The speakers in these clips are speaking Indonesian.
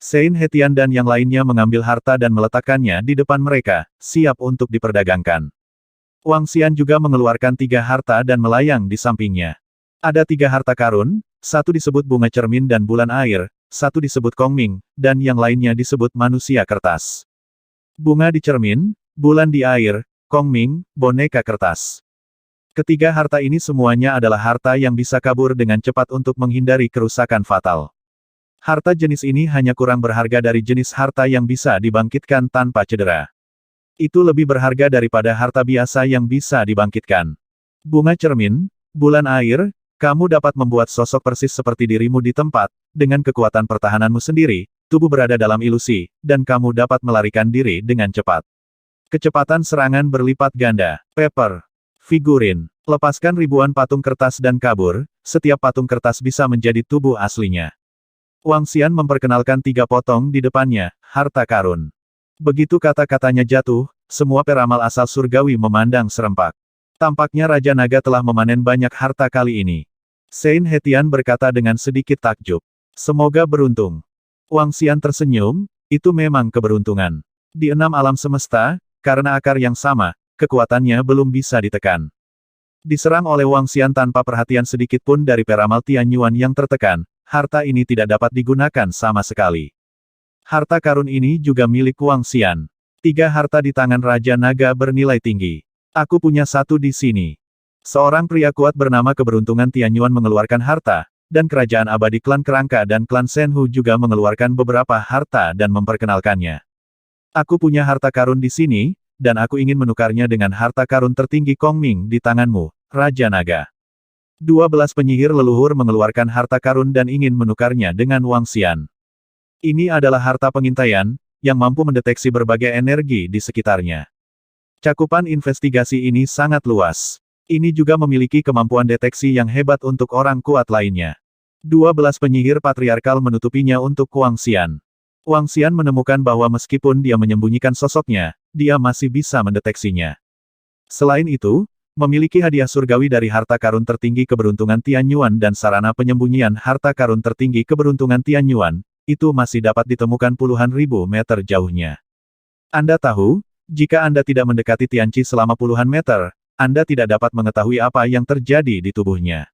Sein Hetian dan yang lainnya mengambil harta dan meletakkannya di depan mereka, siap untuk diperdagangkan. Wang Xian juga mengeluarkan 3 harta dan melayang di sampingnya. Ada 3 harta karun, satu disebut bunga cermin dan bulan air, satu disebut Kongming, dan yang lainnya disebut manusia kertas. Bunga di cermin, bulan di air, Kongming, boneka kertas. Ketiga harta ini semuanya adalah harta yang bisa kabur dengan cepat untuk menghindari kerusakan fatal. Harta jenis ini hanya kurang berharga dari jenis harta yang bisa dibangkitkan tanpa cedera. Itu lebih berharga daripada harta biasa yang bisa dibangkitkan. Bunga cermin, bulan air, kamu dapat membuat sosok persis seperti dirimu di tempat, dengan kekuatan pertahananmu sendiri, tubuh berada dalam ilusi, dan kamu dapat melarikan diri dengan cepat. Kecepatan serangan berlipat ganda. Paper. Figurin. Lepaskan ribuan patung kertas dan kabur, setiap patung kertas bisa menjadi tubuh aslinya. Wang Xian memperkenalkan 3 potong di depannya, harta karun. Begitu kata-katanya jatuh, semua peramal asal surgawi memandang serempak. Tampaknya Raja Naga telah memanen banyak harta kali ini. Sein Hetian berkata dengan sedikit takjub. Semoga beruntung. Wang Xian tersenyum, itu memang keberuntungan. Di 6 alam semesta, karena akar yang sama, kekuatannya belum bisa ditekan. Diserang oleh Wang Xian tanpa perhatian sedikit pun dari peramal Tianyuan yang tertekan, harta ini tidak dapat digunakan sama sekali. Harta karun ini juga milik Wang Xian. 3 harta di tangan Raja Naga bernilai tinggi. Aku punya 1 di sini. Seorang pria kuat bernama Keberuntungan Tianyuan mengeluarkan harta, dan kerajaan abadi klan Kerangka dan klan Shenhu juga mengeluarkan beberapa harta dan memperkenalkannya. Aku punya harta karun di sini, dan aku ingin menukarnya dengan harta karun tertinggi Kongming di tanganmu, Raja Naga. 12 penyihir leluhur mengeluarkan harta karun dan ingin menukarnya dengan Wang Xian. Ini adalah harta pengintaian, yang mampu mendeteksi berbagai energi di sekitarnya. Cakupan investigasi ini sangat luas. Ini juga memiliki kemampuan deteksi yang hebat untuk orang kuat lainnya. 12 penyihir patriarkal menutupinya untuk Wang Xian. Wang Xian menemukan bahwa meskipun dia menyembunyikan sosoknya, dia masih bisa mendeteksinya. Selain itu, memiliki hadiah surgawi dari harta karun tertinggi keberuntungan Tianyuan dan sarana penyembunyian harta karun tertinggi keberuntungan Tianyuan, itu masih dapat ditemukan puluhan ribu meter jauhnya. Anda tahu, jika Anda tidak mendekati Tianqi selama puluhan meter, Anda tidak dapat mengetahui apa yang terjadi di tubuhnya.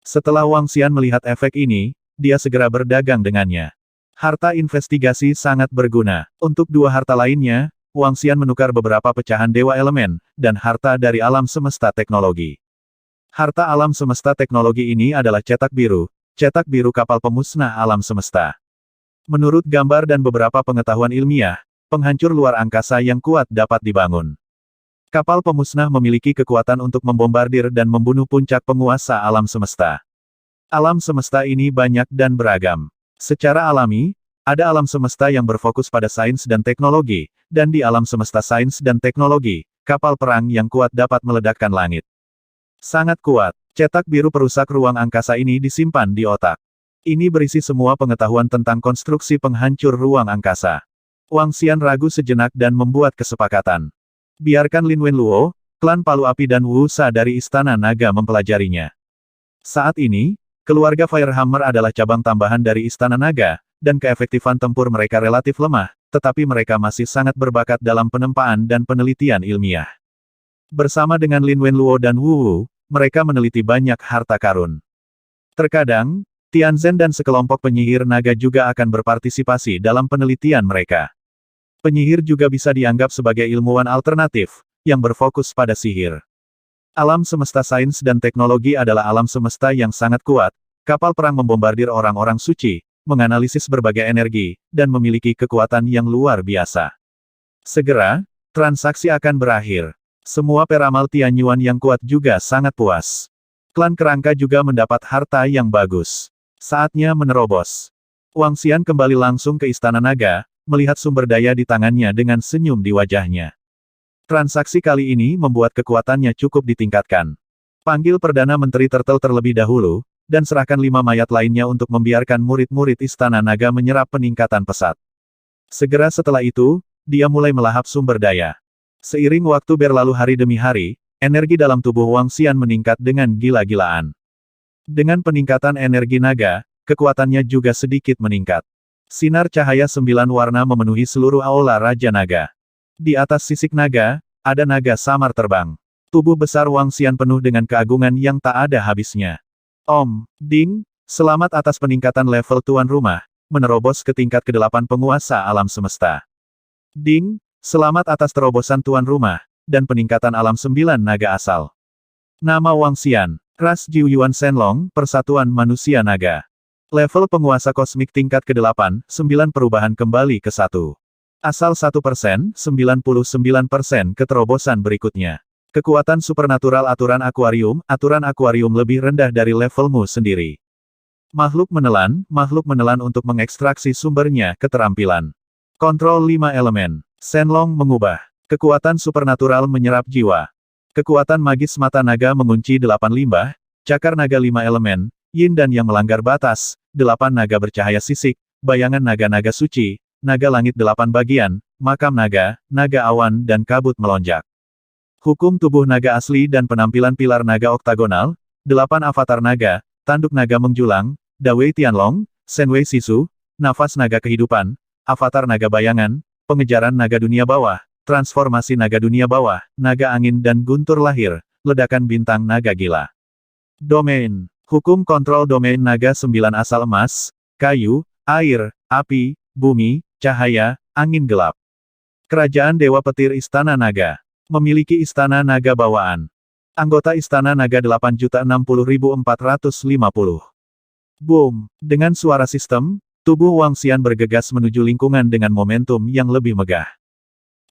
Setelah Wang Xian melihat efek ini, dia segera berdagang dengannya. Harta investigasi sangat berguna. Untuk 2 harta lainnya, Wang Xian menukar beberapa pecahan dewa elemen, dan harta dari alam semesta teknologi. Harta alam semesta teknologi ini adalah cetak biru kapal pemusnah alam semesta. Menurut gambar dan beberapa pengetahuan ilmiah, penghancur luar angkasa yang kuat dapat dibangun. Kapal pemusnah memiliki kekuatan untuk membombardir dan membunuh puncak penguasa alam semesta. Alam semesta ini banyak dan beragam. Secara alami, ada alam semesta yang berfokus pada sains dan teknologi, dan di alam semesta sains dan teknologi, kapal perang yang kuat dapat meledakkan langit. Sangat kuat, cetak biru perusak ruang angkasa ini disimpan di otak. Ini berisi semua pengetahuan tentang konstruksi penghancur ruang angkasa. Wang Xian ragu sejenak dan membuat kesepakatan. Biarkan Lin Wenluo, klan Palu Api dan Wu Sa dari Istana Naga mempelajarinya. Saat ini, keluarga Firehammer adalah cabang tambahan dari Istana Naga, dan keefektifan tempur mereka relatif lemah, tetapi mereka masih sangat berbakat dalam penempaan dan penelitian ilmiah. Bersama dengan Lin Wenluo dan Wu Wu, mereka meneliti banyak harta karun. Terkadang, Tianzhen dan sekelompok penyihir naga juga akan berpartisipasi dalam penelitian mereka. Penyihir juga bisa dianggap sebagai ilmuwan alternatif, yang berfokus pada sihir. Alam semesta sains dan teknologi adalah alam semesta yang sangat kuat, kapal perang membombardir orang-orang suci, menganalisis berbagai energi, dan memiliki kekuatan yang luar biasa. Segera, transaksi akan berakhir. Semua peramal Tianyuan yang kuat juga sangat puas. Klan Kerangka juga mendapat harta yang bagus. Saatnya menerobos. Wang Xian kembali langsung ke Istana Naga, melihat sumber daya di tangannya dengan senyum di wajahnya. Transaksi kali ini membuat kekuatannya cukup ditingkatkan. Panggil Perdana Menteri Turtle terlebih dahulu, dan serahkan 5 mayat lainnya untuk membiarkan murid-murid Istana Naga menyerap peningkatan pesat. Segera setelah itu, dia mulai melahap sumber daya. Seiring waktu berlalu hari demi hari, energi dalam tubuh Wang Xian meningkat dengan gila-gilaan. Dengan peningkatan energi naga, kekuatannya juga sedikit meningkat. Sinar cahaya 9 warna memenuhi seluruh aula Raja Naga. Di atas sisik naga, ada naga samar terbang. Tubuh besar Wang Xian penuh dengan keagungan yang tak ada habisnya. Om, Ding, selamat atas peningkatan level tuan rumah, menerobos ke tingkat ke-8 penguasa alam semesta. Ding, selamat atas terobosan tuan rumah, dan peningkatan alam 9 naga asal. Nama Wang Xian, Ras Jiuyuan Shenlong, Persatuan Manusia Naga. Level penguasa kosmik tingkat ke-8, 9 perubahan kembali ke 1. Asal 1%, 99% keterobosan berikutnya. Kekuatan supernatural aturan akuarium lebih rendah dari levelmu sendiri. Makhluk menelan untuk mengekstraksi sumbernya keterampilan. Kontrol 5 elemen. Shenlong mengubah. Kekuatan supernatural menyerap jiwa. Kekuatan magis mata naga mengunci 8 limbah, cakar naga 5 elemen, yin dan yang melanggar batas, 8 naga bercahaya sisik, bayangan naga-naga suci, naga langit 8 bagian, makam naga, naga awan dan kabut melonjak. Hukum tubuh naga asli dan penampilan pilar naga oktagonal, 8 avatar naga, tanduk naga menjulang, Dawei Tianlong, Shenwei Sisu, nafas naga kehidupan, avatar naga bayangan, pengejaran naga dunia bawah, transformasi naga dunia bawah, naga angin dan guntur lahir, ledakan bintang naga gila. Domain. Hukum kontrol domain naga 9 asal emas, kayu, air, api, bumi, cahaya, angin gelap. Kerajaan Dewa Petir Istana Naga. Memiliki Istana Naga Bawaan. Anggota Istana Naga 8.060.450. Boom. Dengan suara sistem, tubuh Wang Xian bergegas menuju lingkungan dengan momentum yang lebih megah.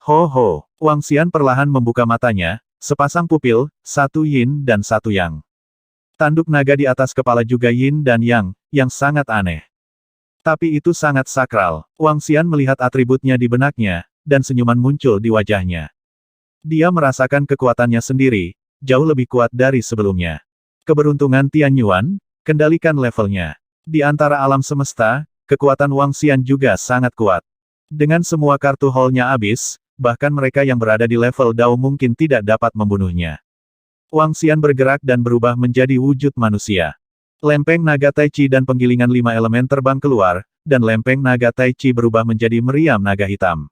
Ho ho, Wang Xian perlahan membuka matanya, sepasang pupil, satu yin dan satu yang. Tanduk naga di atas kepala juga yin dan yang sangat aneh. Tapi itu sangat sakral. Wang Xian melihat atributnya di benaknya, dan senyuman muncul di wajahnya. Dia merasakan kekuatannya sendiri, jauh lebih kuat dari sebelumnya. Keberuntungan Tian Yuan, kendalikan levelnya. Di antara alam semesta, kekuatan Wang Xian juga sangat kuat. Dengan semua kartu hall-nya habis, bahkan mereka yang berada di level Dao mungkin tidak dapat membunuhnya. Wang Xian bergerak dan berubah menjadi wujud manusia. Lempeng naga Tai Chi dan penggilingan 5 elemen terbang keluar, dan lempeng naga Tai Chi berubah menjadi meriam naga hitam.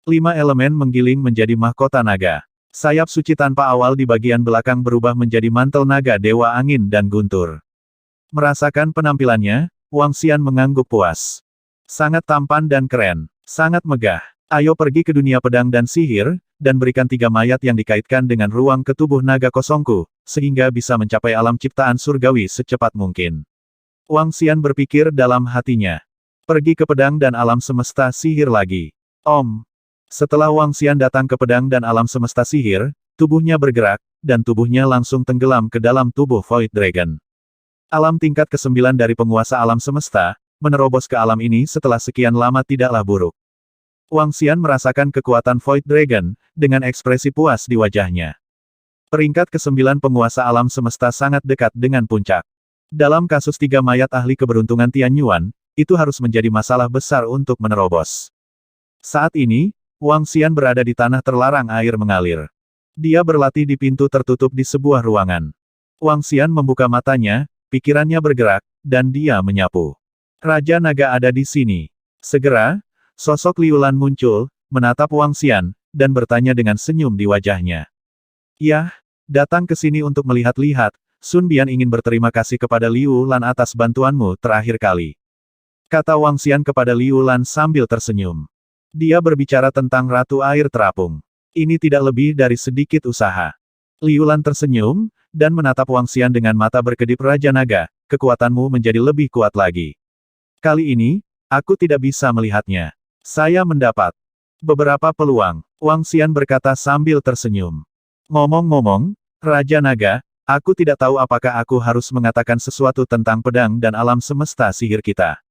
5 elemen menggiling menjadi mahkota naga. Sayap suci tanpa awal di bagian belakang berubah menjadi mantel naga dewa angin dan guntur. Merasakan penampilannya, Wang Xian mengangguk puas. Sangat tampan dan keren. Sangat megah. Ayo pergi ke dunia pedang dan sihir, dan berikan 3 mayat yang dikaitkan dengan ruang ke tubuh naga kosongku, sehingga bisa mencapai alam ciptaan surgawi secepat mungkin. Wang Xian berpikir dalam hatinya. Pergi ke pedang dan alam semesta sihir lagi. Om. Setelah Wang Xian datang ke pedang dan alam semesta sihir, tubuhnya bergerak, dan tubuhnya langsung tenggelam ke dalam tubuh Void Dragon. Alam tingkat ke-9 dari penguasa alam semesta, menerobos ke alam ini setelah sekian lama tidaklah buruk. Wang Xian merasakan kekuatan Void Dragon, dengan ekspresi puas di wajahnya. Peringkat ke-9 penguasa alam semesta sangat dekat dengan puncak. Dalam kasus 3 mayat ahli keberuntungan Tian Yuan, itu harus menjadi masalah besar untuk menerobos. Saat ini, Wang Xian berada di tanah terlarang air mengalir. Dia berlatih di pintu tertutup di sebuah ruangan. Wang Xian membuka matanya, pikirannya bergerak, dan dia menyapu. Raja Naga ada di sini. Segera, sosok Liu Lan muncul, menatap Wang Xian, dan bertanya dengan senyum di wajahnya. Yah, datang ke sini untuk melihat-lihat, Sun Bian ingin berterima kasih kepada Liu Lan atas bantuanmu terakhir kali. Kata Wang Xian kepada Liu Lan sambil tersenyum. Dia berbicara tentang Ratu Air Terapung. Ini tidak lebih dari sedikit usaha. Liu Lan tersenyum, dan menatap Wang Xian dengan mata berkedip Raja Naga, kekuatanmu menjadi lebih kuat lagi. Kali ini, aku tidak bisa melihatnya. Saya mendapat beberapa peluang, Wang Xian berkata sambil tersenyum. Ngomong-ngomong, Raja Naga, aku tidak tahu apakah aku harus mengatakan sesuatu tentang pedang dan alam semesta sihir kita.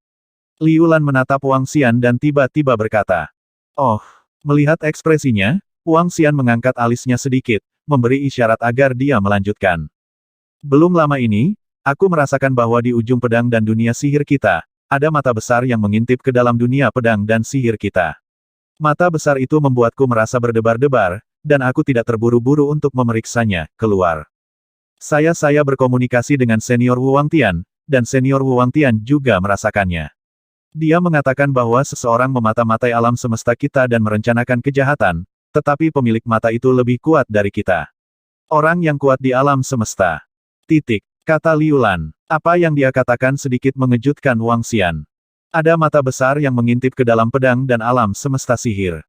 Liu Lan menatap Wang Xian dan tiba-tiba berkata. Oh, melihat ekspresinya, Wang Xian mengangkat alisnya sedikit, memberi isyarat agar dia melanjutkan. Belum lama ini, aku merasakan bahwa di ujung pedang dan dunia sihir kita, ada mata besar yang mengintip ke dalam dunia pedang dan sihir kita. Mata besar itu membuatku merasa berdebar-debar, dan aku tidak terburu-buru untuk memeriksanya, keluar. Saya berkomunikasi dengan senior Wu Wangtian, dan senior Wu Wangtian juga merasakannya. Dia mengatakan bahwa seseorang memata-matai alam semesta kita dan merencanakan kejahatan, tetapi pemilik mata itu lebih kuat dari kita. Orang yang kuat di alam semesta. Titik, kata Liu Lan. Apa yang dia katakan sedikit mengejutkan Wang Xian. Ada mata besar yang mengintip ke dalam pedang dan alam semesta sihir.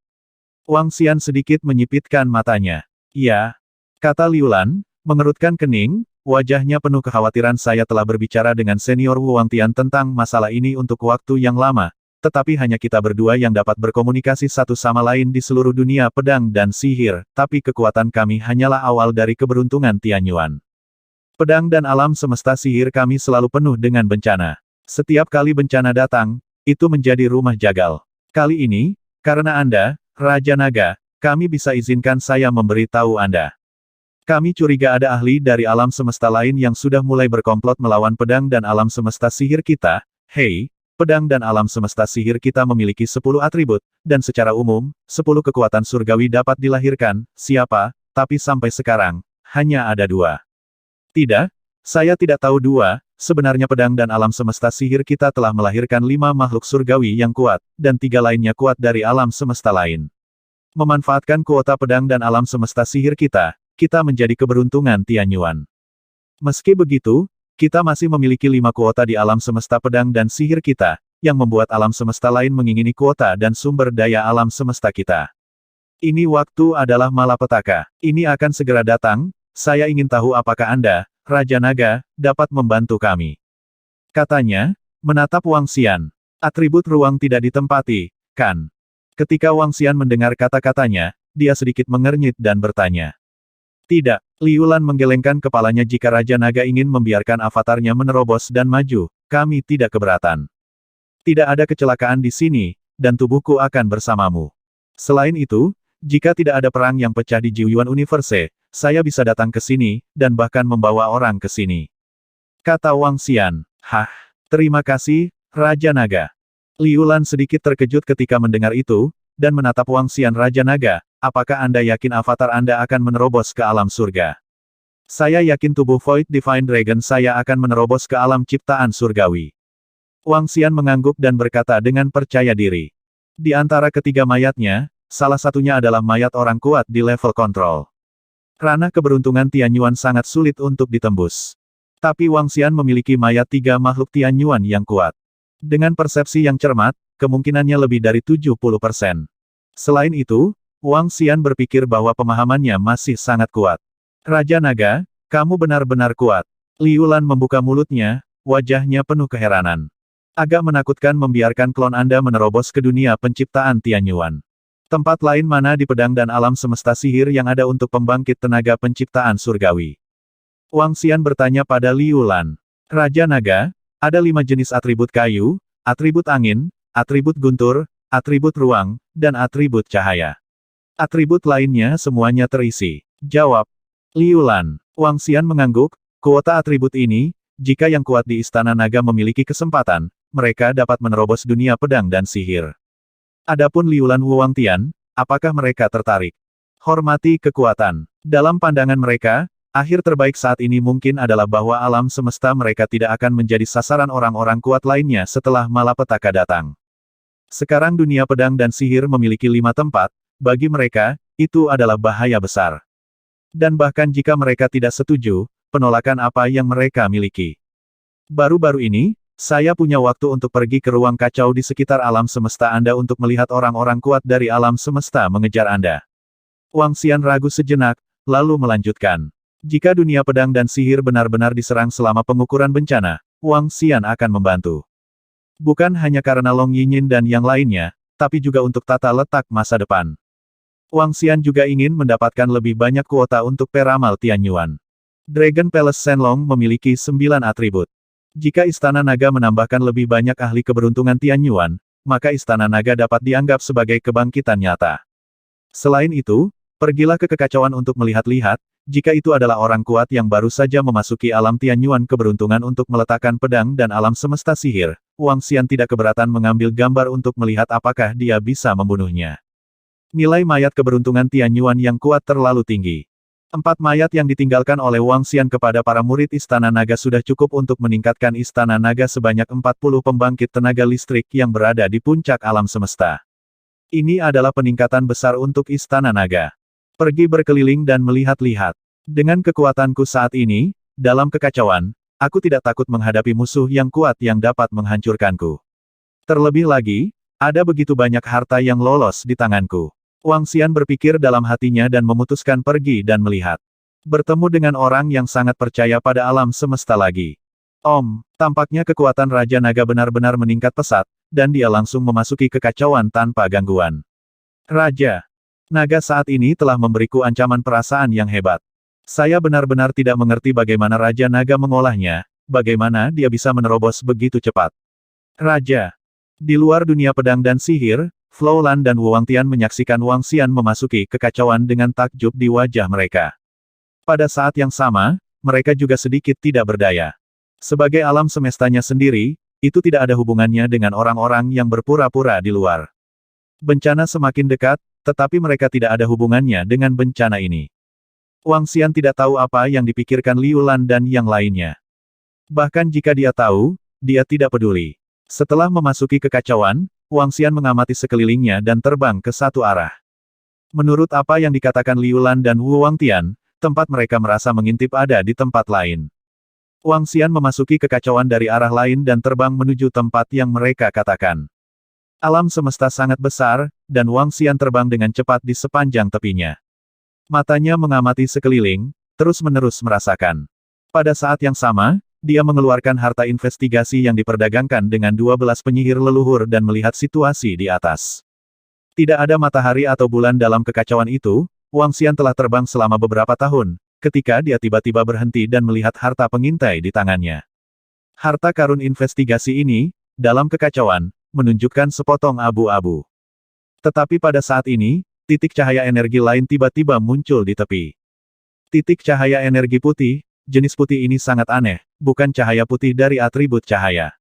Wang Xian sedikit menyipitkan matanya. Ya, kata Liu Lan, mengerutkan kening, wajahnya penuh kekhawatiran. Saya telah berbicara dengan senior Wu Wangtian tentang masalah ini untuk waktu yang lama, tetapi hanya kita berdua yang dapat berkomunikasi satu sama lain di seluruh dunia pedang dan sihir, tapi kekuatan kami hanyalah awal dari keberuntungan Tianyuan. Pedang dan alam semesta sihir kami selalu penuh dengan bencana. Setiap kali bencana datang, itu menjadi rumah jagal. Kali ini, karena Anda, Raja Naga, kami bisa izinkan saya memberitahu Anda. Kami curiga ada ahli dari alam semesta lain yang sudah mulai berkomplot melawan pedang dan alam semesta sihir kita. Hei, pedang dan alam semesta sihir kita memiliki 10 atribut, dan secara umum, 10 kekuatan surgawi dapat dilahirkan. Siapa, tapi sampai sekarang, hanya ada 2. Tidak, saya tidak tahu 2, sebenarnya pedang dan alam semesta sihir kita telah melahirkan 5 makhluk surgawi yang kuat, dan 3 lainnya kuat dari alam semesta lain. Memanfaatkan kuota pedang dan alam semesta sihir kita menjadi keberuntungan Tianyuan. Meski begitu, kita masih memiliki 5 kuota di alam semesta pedang dan sihir kita, yang membuat alam semesta lain mengingini kuota dan sumber daya alam semesta kita. Ini waktu adalah malapetaka. Ini akan segera datang, saya ingin tahu apakah Anda, Raja Naga, dapat membantu kami. Katanya, menatap Wang Xian. Atribut ruang tidak ditempati, kan? Ketika Wang Xian mendengar kata-katanya, dia sedikit mengernyit dan bertanya. Tidak, Liu Lan menggelengkan kepalanya. Jika Raja Naga ingin membiarkan avatarnya menerobos dan maju, kami tidak keberatan. Tidak ada kecelakaan di sini, dan tubuhku akan bersamamu. Selain itu, jika tidak ada perang yang pecah di Jiuyuan Universe, saya bisa datang ke sini, dan bahkan membawa orang ke sini. Kata Wang Xian. Hah, terima kasih, Raja Naga. Liu Lan sedikit terkejut ketika mendengar itu, dan menatap Wang Xian. Raja Naga, apakah Anda yakin avatar Anda akan menerobos ke alam surga? Saya yakin tubuh Void Divine Dragon saya akan menerobos ke alam ciptaan surgawi. Wang Xian mengangguk dan berkata dengan percaya diri. Di antara ketiga mayatnya, salah satunya adalah mayat orang kuat di level kontrol. Ranah keberuntungan Tianyuan sangat sulit untuk ditembus. Tapi Wang Xian memiliki mayat 3 makhluk Tianyuan yang kuat. Dengan persepsi yang cermat, kemungkinannya lebih dari 70%. Selain itu, Wang Xian berpikir bahwa pemahamannya masih sangat kuat. Raja Naga, kamu benar-benar kuat. Liu Lan membuka mulutnya, wajahnya penuh keheranan. Agak menakutkan membiarkan klon Anda menerobos ke dunia penciptaan Tianyuan. Tempat lain mana di pedang dan alam semesta sihir yang ada untuk pembangkit tenaga penciptaan surgawi? Wang Xian bertanya pada Liu Lan. Raja Naga, ada 5 jenis atribut kayu, atribut angin, atribut guntur, atribut ruang, dan atribut cahaya. Atribut lainnya semuanya terisi. Jawab Liu Lan. Wang Xian mengangguk, kuota atribut ini, jika yang kuat di Istana Naga memiliki kesempatan, mereka dapat menerobos dunia pedang dan sihir. Adapun Liu Lan Wu Wangtian, apakah mereka tertarik? Hormati kekuatan. Dalam pandangan mereka, akhir terbaik saat ini mungkin adalah bahwa alam semesta mereka tidak akan menjadi sasaran orang-orang kuat lainnya setelah malapetaka datang. Sekarang dunia pedang dan sihir memiliki 5 tempat, bagi mereka, itu adalah bahaya besar. Dan bahkan jika mereka tidak setuju, penolakan apa yang mereka miliki. Baru-baru ini, saya punya waktu untuk pergi ke ruang kacau di sekitar alam semesta Anda untuk melihat orang-orang kuat dari alam semesta mengejar Anda. Wang Xian ragu sejenak, lalu melanjutkan. Jika dunia pedang dan sihir benar-benar diserang selama pengukuran bencana, Wang Xian akan membantu. Bukan hanya karena Long Yinyin dan yang lainnya, tapi juga untuk tata letak masa depan. Wang Xian juga ingin mendapatkan lebih banyak kuota untuk peramal Tianyuan. Dragon Palace Shenlong memiliki 9 atribut. Jika Istana Naga menambahkan lebih banyak ahli keberuntungan Tianyuan, maka Istana Naga dapat dianggap sebagai kebangkitan nyata. Selain itu, pergilah ke kekacauan untuk melihat-lihat, jika itu adalah orang kuat yang baru saja memasuki alam Tianyuan keberuntungan untuk meletakkan pedang dan alam semesta sihir, Wang Xian tidak keberatan mengambil gambar untuk melihat apakah dia bisa membunuhnya. Nilai mayat keberuntungan Tianyuan yang kuat terlalu tinggi. 4 mayat yang ditinggalkan oleh Wang Xian kepada para murid Istana Naga sudah cukup untuk meningkatkan Istana Naga sebanyak 40 pembangkit tenaga listrik yang berada di puncak alam semesta. Ini adalah peningkatan besar untuk Istana Naga. Pergi berkeliling dan melihat-lihat. Dengan kekuatanku saat ini, dalam kekacauan, aku tidak takut menghadapi musuh yang kuat yang dapat menghancurkanku. Terlebih lagi, ada begitu banyak harta yang lolos di tanganku. Wang Xian berpikir dalam hatinya dan memutuskan pergi dan melihat. Bertemu dengan orang yang sangat percaya pada alam semesta lagi. Tampaknya kekuatan Raja Naga benar-benar meningkat pesat, dan dia langsung memasuki kekacauan tanpa gangguan. Raja Naga saat ini telah memberiku ancaman perasaan yang hebat. Saya benar-benar tidak mengerti bagaimana Raja Naga mengolahnya, bagaimana dia bisa menerobos begitu cepat. Raja. Di luar dunia pedang dan sihir, Flow Lan dan Wu Wangtian menyaksikan Wang Xian memasuki kekacauan dengan takjub di wajah mereka. Pada saat yang sama, mereka juga sedikit tidak berdaya. Sebagai alam semestanya sendiri, itu tidak ada hubungannya dengan orang-orang yang berpura-pura di luar. Bencana semakin dekat, tetapi mereka tidak ada hubungannya dengan bencana ini. Wang Xian tidak tahu apa yang dipikirkan Liu Lan dan yang lainnya. Bahkan jika dia tahu, dia tidak peduli. Setelah memasuki kekacauan, Wang Xian mengamati sekelilingnya dan terbang ke satu arah. Menurut apa yang dikatakan Liu Lan dan Wu Wangtian, tempat mereka merasa mengintip ada di tempat lain. Wang Xian memasuki kekacauan dari arah lain dan terbang menuju tempat yang mereka katakan. Alam semesta sangat besar, dan Wang Xian terbang dengan cepat di sepanjang tepinya. Matanya mengamati sekeliling, terus-menerus merasakan. Pada saat yang sama, dia mengeluarkan harta investigasi yang diperdagangkan dengan 12 penyihir leluhur dan melihat situasi di atas. Tidak ada matahari atau bulan dalam kekacauan itu, Wang Xian telah terbang selama beberapa tahun, ketika dia tiba-tiba berhenti dan melihat harta pengintai di tangannya. Harta karun investigasi ini, dalam kekacauan, menunjukkan sepotong abu-abu. Tetapi pada saat ini, titik cahaya energi lain tiba-tiba muncul di tepi. Titik cahaya energi putih, jenis putih ini sangat aneh, bukan cahaya putih dari atribut cahaya.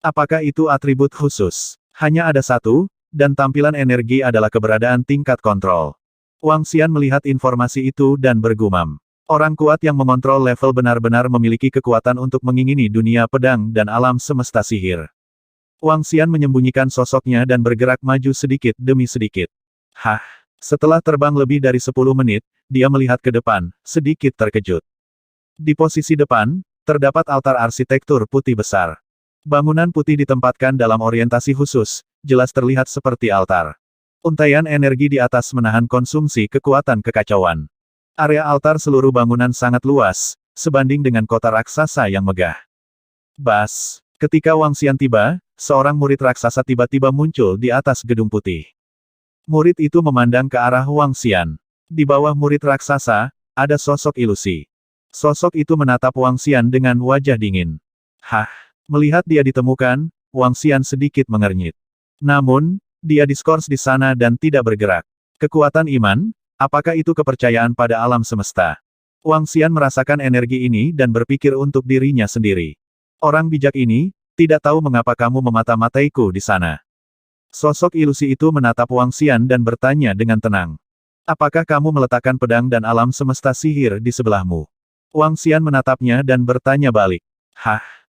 Apakah itu atribut khusus? Hanya ada satu, dan tampilan energi adalah keberadaan tingkat kontrol. Wang Xian melihat informasi itu dan bergumam. Orang kuat yang mengontrol level benar-benar memiliki kekuatan untuk mengingini dunia pedang dan alam semesta sihir. Wang Xian menyembunyikan sosoknya dan bergerak maju sedikit demi sedikit. Setelah terbang lebih dari 10 menit, dia melihat ke depan, sedikit terkejut. Di posisi depan, terdapat altar arsitektur putih besar. Bangunan putih ditempatkan dalam orientasi khusus, jelas terlihat seperti altar. Untaian energi di atas menahan konsumsi kekuatan kekacauan. Area altar seluruh bangunan sangat luas, sebanding dengan kota raksasa yang megah. Ketika Wang Xian tiba, seorang murid raksasa tiba-tiba muncul di atas gedung putih. Murid itu memandang ke arah Wang Xian. Di bawah murid raksasa, ada sosok ilusi. Sosok itu menatap Wang Xian dengan wajah dingin. Melihat dia ditemukan, Wang Xian sedikit mengernyit. Namun, dia diskors di sana dan tidak bergerak. Kekuatan iman, apakah itu kepercayaan pada alam semesta? Wang Xian merasakan energi ini dan berpikir untuk dirinya sendiri. Orang bijak ini, tidak tahu mengapa kamu memata-mataiku di sana. Sosok ilusi itu menatap Wang Xian dan bertanya dengan tenang. Apakah kamu meletakkan pedang dan alam semesta sihir di sebelahmu? Wang Xian menatapnya dan bertanya balik.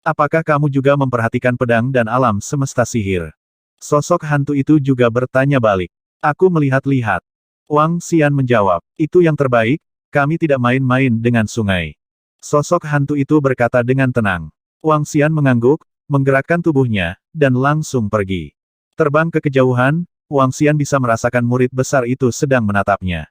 Apakah kamu juga memperhatikan pedang dan alam semesta sihir? Sosok hantu itu juga bertanya balik. Aku melihat-lihat. Wang Xian menjawab, itu yang terbaik, kami tidak main-main dengan sungai. Sosok hantu itu berkata dengan tenang. Wang Xian mengangguk, menggerakkan tubuhnya, dan langsung pergi. Terbang ke kejauhan, Wang Xian bisa merasakan murid besar itu sedang menatapnya.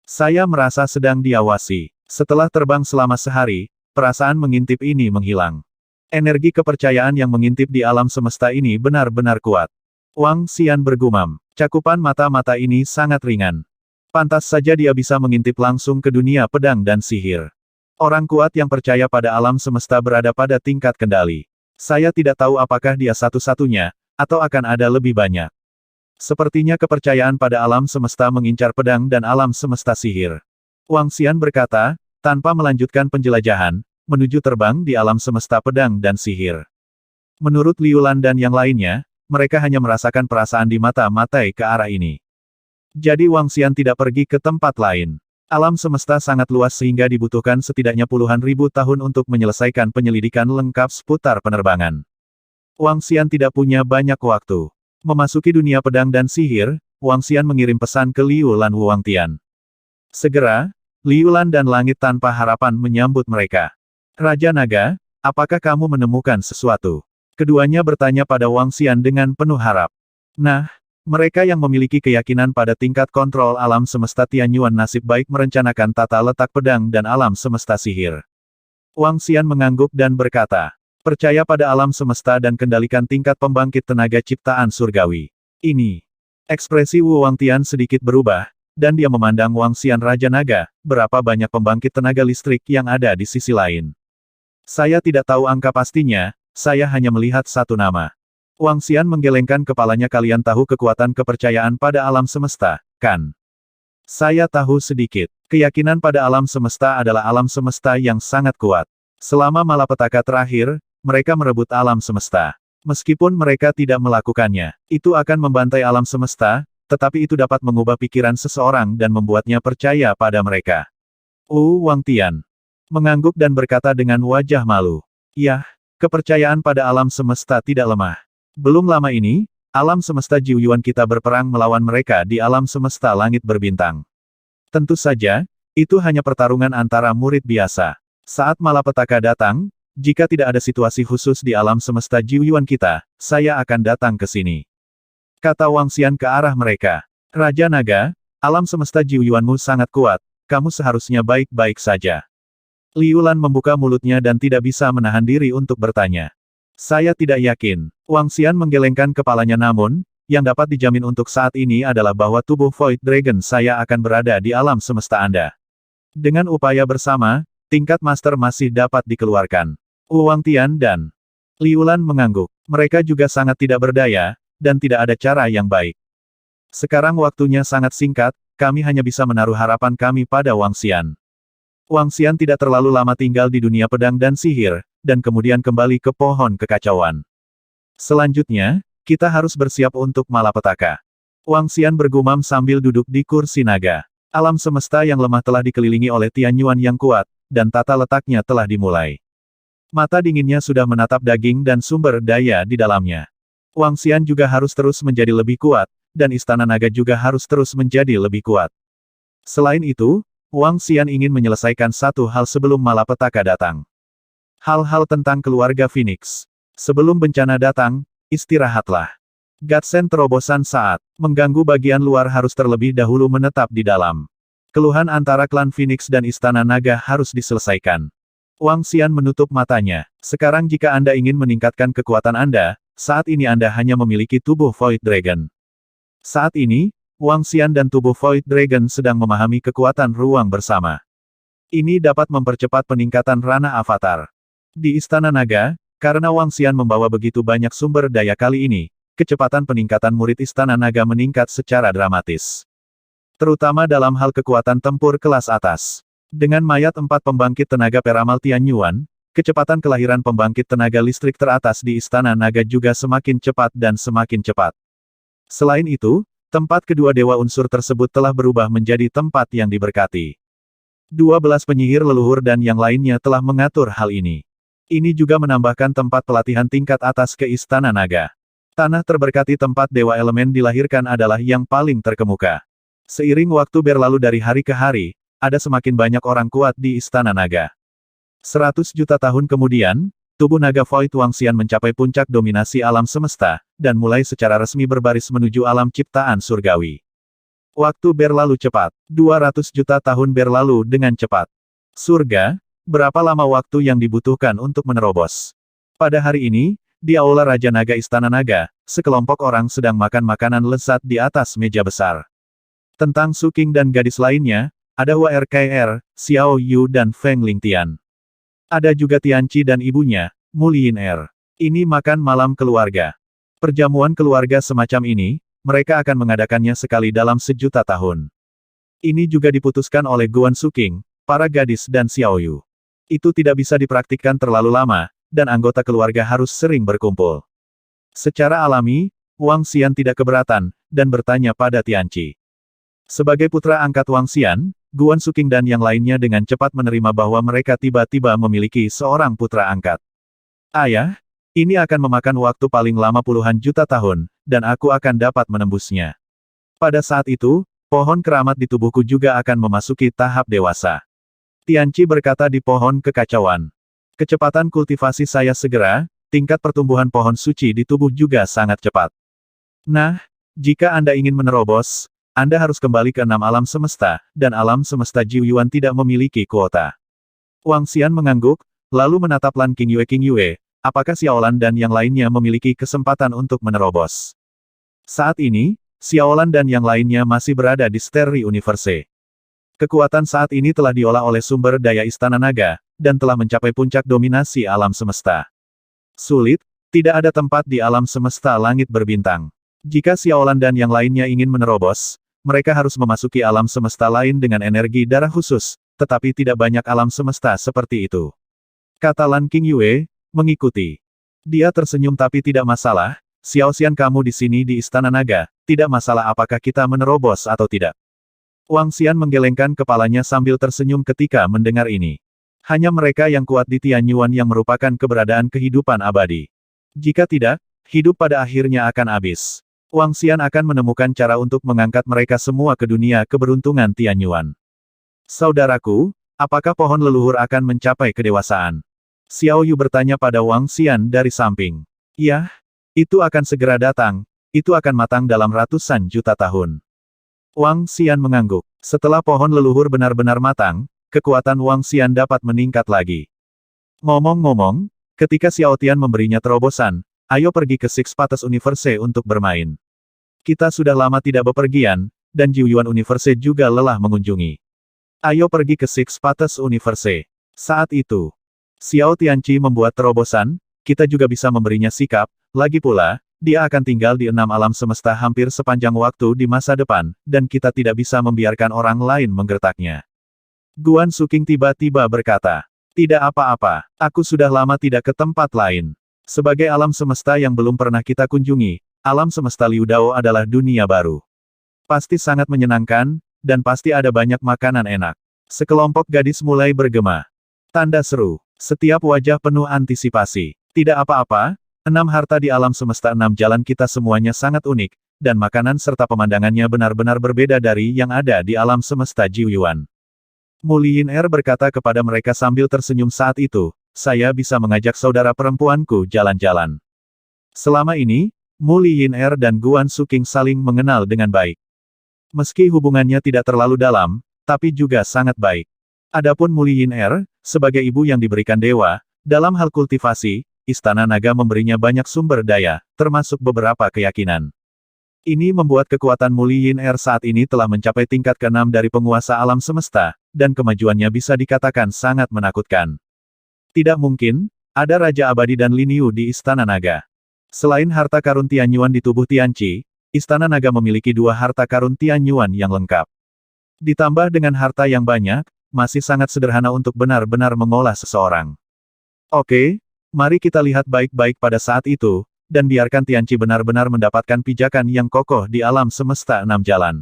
Saya merasa sedang diawasi. Setelah terbang selama sehari, perasaan mengintip ini menghilang. Energi kepercayaan yang mengintip di alam semesta ini benar-benar kuat. Wang Xian bergumam, cakupan mata-mata ini sangat ringan. Pantas saja dia bisa mengintip langsung ke dunia pedang dan sihir. Orang kuat yang percaya pada alam semesta berada pada tingkat kendali. Saya tidak tahu apakah dia satu-satunya, atau akan ada lebih banyak. Sepertinya kepercayaan pada alam semesta mengincar pedang dan alam semesta sihir. Wang Xian berkata, tanpa melanjutkan penjelajahan, menuju terbang di alam semesta pedang dan sihir. Menurut Liu Lan dan yang lainnya, mereka hanya merasakan perasaan di mata-matai ke arah ini. Jadi Wang Xian tidak pergi ke tempat lain. Alam semesta sangat luas sehingga dibutuhkan setidaknya puluhan ribu tahun untuk menyelesaikan penyelidikan lengkap seputar penerbangan. Wang Xian tidak punya banyak waktu. Memasuki dunia pedang dan sihir, Wang Xian mengirim pesan ke Liu Lan Wang Tian. Segera, Liu Lan dan Langit Tanpa Harapan menyambut mereka. Raja Naga, apakah kamu menemukan sesuatu? Keduanya bertanya pada Wang Xian dengan penuh harap. Nah, mereka yang memiliki keyakinan pada tingkat kontrol alam semesta Tianyuan nasib baik merencanakan tata letak pedang dan alam semesta sihir. Wang Xian mengangguk dan berkata, percaya pada alam semesta dan kendalikan tingkat pembangkit tenaga ciptaan surgawi. Ini. Ekspresi Wu Wangtian sedikit berubah, dan dia memandang Wang Xian Raja Naga, berapa banyak pembangkit tenaga listrik yang ada di sisi lain. Saya tidak tahu angka pastinya, saya hanya melihat satu nama. Wang Xian menggelengkan kepalanya. Kalian tahu kekuatan kepercayaan pada alam semesta, kan? Saya tahu sedikit. Keyakinan pada alam semesta adalah alam semesta yang sangat kuat. Selama malapetaka terakhir, mereka merebut alam semesta. Meskipun mereka tidak melakukannya, itu akan membantai alam semesta, tetapi itu dapat mengubah pikiran seseorang dan membuatnya percaya pada mereka. Wang Tian mengangguk dan berkata dengan wajah malu. Yah, kepercayaan pada alam semesta tidak lemah. Belum lama ini, alam semesta Jiuyuan kita berperang melawan mereka di alam semesta langit berbintang. Tentu saja, itu hanya pertarungan antara murid biasa. Saat malapetaka datang, jika tidak ada situasi khusus di alam semesta Jiuyuan kita, saya akan datang ke sini. Kata Wang Xian ke arah mereka. Raja Naga, alam semesta Jiuyuanmu sangat kuat, kamu seharusnya baik-baik saja. Liu Lan membuka mulutnya dan tidak bisa menahan diri untuk bertanya. Saya tidak yakin. Wang Xian menggelengkan kepalanya namun, yang dapat dijamin untuk saat ini adalah bahwa tubuh Void Dragon saya akan berada di alam semesta Anda. Dengan upaya bersama, tingkat master masih dapat dikeluarkan. Wang Tian dan Liu Lan mengangguk. Mereka juga sangat tidak berdaya, dan tidak ada cara yang baik. Sekarang waktunya sangat singkat, kami hanya bisa menaruh harapan kami pada Wang Xian. Wang Xian tidak terlalu lama tinggal di dunia pedang dan sihir, dan kemudian kembali ke pohon kekacauan. Selanjutnya, kita harus bersiap untuk malapetaka. Wang Xian bergumam sambil duduk di kursi naga. Alam semesta yang lemah telah dikelilingi oleh Tianyuan yang kuat, dan tata letaknya telah dimulai. Mata dinginnya sudah menatap daging dan sumber daya di dalamnya. Wang Xian juga harus terus menjadi lebih kuat, dan Istana Naga juga harus terus menjadi lebih kuat. Selain itu, Wang Xian ingin menyelesaikan satu hal sebelum malapetaka datang. Hal-hal tentang keluarga Phoenix. Sebelum bencana datang, istirahatlah. Godsend terobosan saat mengganggu bagian luar harus terlebih dahulu menetap di dalam. Keluhan antara klan Phoenix dan Istana Naga harus diselesaikan. Wang Xian menutup matanya. Sekarang jika Anda ingin meningkatkan kekuatan Anda, saat ini Anda hanya memiliki tubuh Void Dragon. Saat ini, Wang Xian dan tubuh Void Dragon sedang memahami kekuatan ruang bersama. Ini dapat mempercepat peningkatan ranah avatar. Di Istana Naga, karena Wang Xian membawa begitu banyak sumber daya kali ini, kecepatan peningkatan murid Istana Naga meningkat secara dramatis. Terutama dalam hal kekuatan tempur kelas atas. Dengan mayat 4 pembangkit tenaga peramal Tianyuan, kecepatan kelahiran pembangkit tenaga listrik teratas di Istana Naga juga semakin cepat dan semakin cepat. Selain itu, tempat kedua dewa unsur tersebut telah berubah menjadi tempat yang diberkati. 12 penyihir leluhur dan yang lainnya telah mengatur hal ini. Ini juga menambahkan tempat pelatihan tingkat atas ke Istana Naga. Tanah terberkati tempat dewa elemen dilahirkan adalah yang paling terkemuka. Seiring waktu berlalu dari hari ke hari, ada semakin banyak orang kuat di Istana Naga. 100 juta tahun kemudian, tubuh naga Void Wang Xian mencapai puncak dominasi alam semesta, dan mulai secara resmi berbaris menuju alam ciptaan surgawi. Waktu berlalu cepat. 200 juta tahun berlalu dengan cepat. Surga, berapa lama waktu yang dibutuhkan untuk menerobos? Pada hari ini, di Aula Raja Naga Istana Naga, sekelompok orang sedang makan makanan lezat di atas meja besar. Tentang Su King dan gadis lainnya, ada Hua RKR, Xiao Yu dan Feng Lingtian. Ada juga Tianqi dan ibunya, Mu Lin. Ini makan malam keluarga. Perjamuan keluarga semacam ini, mereka akan mengadakannya sekali dalam 1.000.000 tahun. Ini juga diputuskan oleh Guan Su King, para gadis dan Xiao Yu. Itu tidak bisa dipraktikkan terlalu lama, dan anggota keluarga harus sering berkumpul. Secara alami, Wang Xian tidak keberatan, dan bertanya pada Tianqi. Sebagai putra angkat Wang Xian, Guan Suking dan yang lainnya dengan cepat menerima bahwa mereka tiba-tiba memiliki seorang putra angkat. Ayah, ini akan memakan waktu paling lama puluhan juta tahun, dan aku akan dapat menembusnya. Pada saat itu, pohon keramat di tubuhku juga akan memasuki tahap dewasa. Tianqi berkata di pohon kekacauan. Kecepatan kultivasi saya segera, tingkat pertumbuhan pohon suci di tubuh juga sangat cepat. Nah, jika Anda ingin menerobos, Anda harus kembali ke 6 alam semesta, dan alam semesta Jiuyuan tidak memiliki kuota. Wang Xian mengangguk, lalu menatap Lan Qingyue, apakah Xiaolan dan yang lainnya memiliki kesempatan untuk menerobos. Saat ini, Xiaolan dan yang lainnya masih berada di Starry Universe. Kekuatan saat ini telah diolah oleh sumber daya Istana Naga, dan telah mencapai puncak dominasi alam semesta. Sulit, tidak ada tempat di alam semesta langit berbintang. Jika Xiaolan dan yang lainnya ingin menerobos, mereka harus memasuki alam semesta lain dengan energi darah khusus, tetapi tidak banyak alam semesta seperti itu. Kata Lan Qingyue, mengikuti. Dia tersenyum tapi tidak masalah, Xiao Xian kamu di sini di Istana Naga, tidak masalah apakah kita menerobos atau tidak. Wang Xian menggelengkan kepalanya sambil tersenyum ketika mendengar ini. Hanya mereka yang kuat di Tianyuan yang merupakan keberadaan kehidupan abadi. Jika tidak, hidup pada akhirnya akan habis. Wang Xian akan menemukan cara untuk mengangkat mereka semua ke dunia keberuntungan Tianyuan. Saudaraku, apakah pohon leluhur akan mencapai kedewasaan? Xiao Yu bertanya pada Wang Xian dari samping. Ya, itu akan segera datang, itu akan matang dalam ratusan juta tahun. Wang Xian mengangguk. Setelah pohon leluhur benar-benar matang, kekuatan Wang Xian dapat meningkat lagi. Ngomong-ngomong, ketika Xiao Tian memberinya terobosan, ayo pergi ke Six Paths Universe untuk bermain. Kita sudah lama tidak bepergian, dan Jiuyuan Universe juga lelah mengunjungi. Ayo pergi ke Six Paths Universe. Saat itu, Xiao Tianqi membuat terobosan, kita juga bisa memberinya sikap, lagi pula, dia akan tinggal di 6 alam semesta hampir sepanjang waktu di masa depan, dan kita tidak bisa membiarkan orang lain menggertaknya. Guan Suking tiba-tiba berkata, tidak apa-apa, aku sudah lama tidak ke tempat lain. Sebagai alam semesta yang belum pernah kita kunjungi, alam semesta Liu Dao adalah dunia baru. Pasti sangat menyenangkan, dan pasti ada banyak makanan enak. Sekelompok gadis mulai bergema. Tanda seru. Setiap wajah penuh antisipasi. Tidak apa-apa, 6 harta di alam semesta 6 jalan kita semuanya sangat unik, dan makanan serta pemandangannya benar-benar berbeda dari yang ada di alam semesta Jiuyuan. Mu Liyin-er berkata kepada mereka sambil tersenyum saat itu, saya bisa mengajak saudara perempuanku jalan-jalan. Selama ini, Mu Liyin-er dan Guan Suking saling mengenal dengan baik. Meski hubungannya tidak terlalu dalam, tapi juga sangat baik. Adapun Mu Liyin-er, sebagai ibu yang diberikan dewa, dalam hal kultivasi, Istana Naga memberinya banyak sumber daya, termasuk beberapa keyakinan. Ini membuat kekuatan Mu Liyin-er saat ini telah mencapai tingkat ke-6 dari penguasa alam semesta, dan kemajuannya bisa dikatakan sangat menakutkan. Tidak mungkin, ada Raja Abadi dan Lin Yu di Istana Naga. Selain harta karun Tianyuan di tubuh Tianqi, Istana Naga memiliki 2 harta karun Tianyuan yang lengkap. Ditambah dengan harta yang banyak, masih sangat sederhana untuk benar-benar mengolah seseorang. Oke, mari kita lihat baik-baik pada saat itu, dan biarkan Tianqi benar-benar mendapatkan pijakan yang kokoh di alam semesta 6 jalan.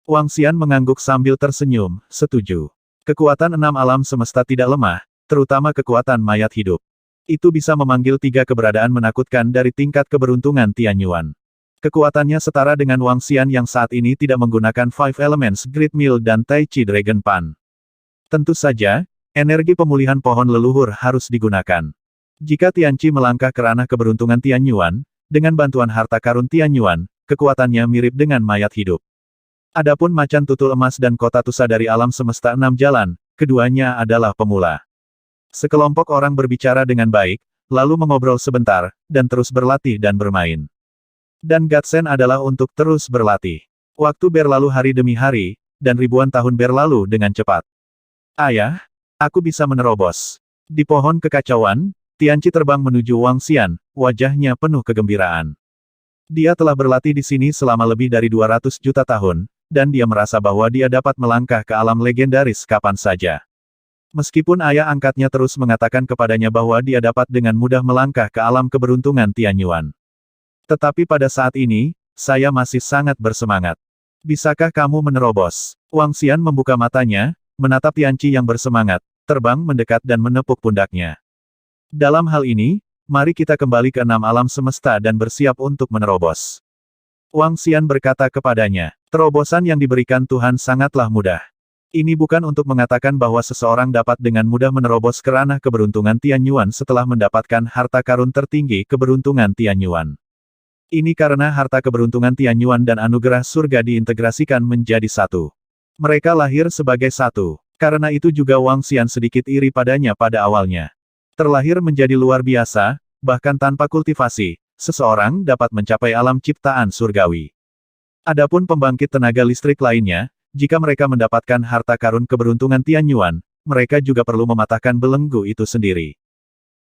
Wang Xian mengangguk sambil tersenyum, setuju. Kekuatan 6 alam semesta tidak lemah, terutama kekuatan mayat hidup. Itu bisa memanggil 3 keberadaan menakutkan dari tingkat keberuntungan Tianyuan. Kekuatannya setara dengan Wang Xian yang saat ini tidak menggunakan Five Elements Great Meal dan Tai Chi Dragon Pan. Tentu saja, energi pemulihan pohon leluhur harus digunakan. Jika Tianqi melangkah ke ranah keberuntungan Tianyuan, dengan bantuan harta karun Tianyuan, kekuatannya mirip dengan mayat hidup. Adapun macan tutul emas dan kota tusa dari alam semesta 6 jalan, keduanya adalah pemula. Sekelompok orang berbicara dengan baik, lalu mengobrol sebentar, dan terus berlatih dan bermain. Dan Gatsen adalah untuk terus berlatih. Waktu berlalu hari demi hari, dan ribuan tahun berlalu dengan cepat. Ayah, aku bisa menerobos. Di pohon kekacauan, Tianqi terbang menuju Wang Xian, wajahnya penuh kegembiraan. Dia telah berlatih di sini selama lebih dari 200 juta tahun, dan dia merasa bahwa dia dapat melangkah ke alam legendaris kapan saja. Meskipun ayah angkatnya terus mengatakan kepadanya bahwa dia dapat dengan mudah melangkah ke alam keberuntungan Tianyuan. Tetapi pada saat ini, saya masih sangat bersemangat. Bisakah kamu menerobos? Wang Xian membuka matanya, menatap Tianqi yang bersemangat, terbang mendekat dan menepuk pundaknya. Dalam hal ini, mari kita kembali ke enam alam semesta dan bersiap untuk menerobos. Wang Xian berkata kepadanya, terobosan yang diberikan Tuhan sangatlah mudah. Ini bukan untuk mengatakan bahwa seseorang dapat dengan mudah menerobos ke ranah keberuntungan Tianyuan setelah mendapatkan harta karun tertinggi keberuntungan Tianyuan. Ini karena harta keberuntungan Tianyuan dan anugerah surga diintegrasikan menjadi satu. Mereka lahir sebagai satu. Karena itu juga Wang Xian sedikit iri padanya pada awalnya. Terlahir menjadi luar biasa, bahkan tanpa kultivasi, seseorang dapat mencapai alam ciptaan surgawi. Adapun pembangkit tenaga listrik lainnya, jika mereka mendapatkan harta karun keberuntungan Tianyuan, mereka juga perlu mematahkan belenggu itu sendiri.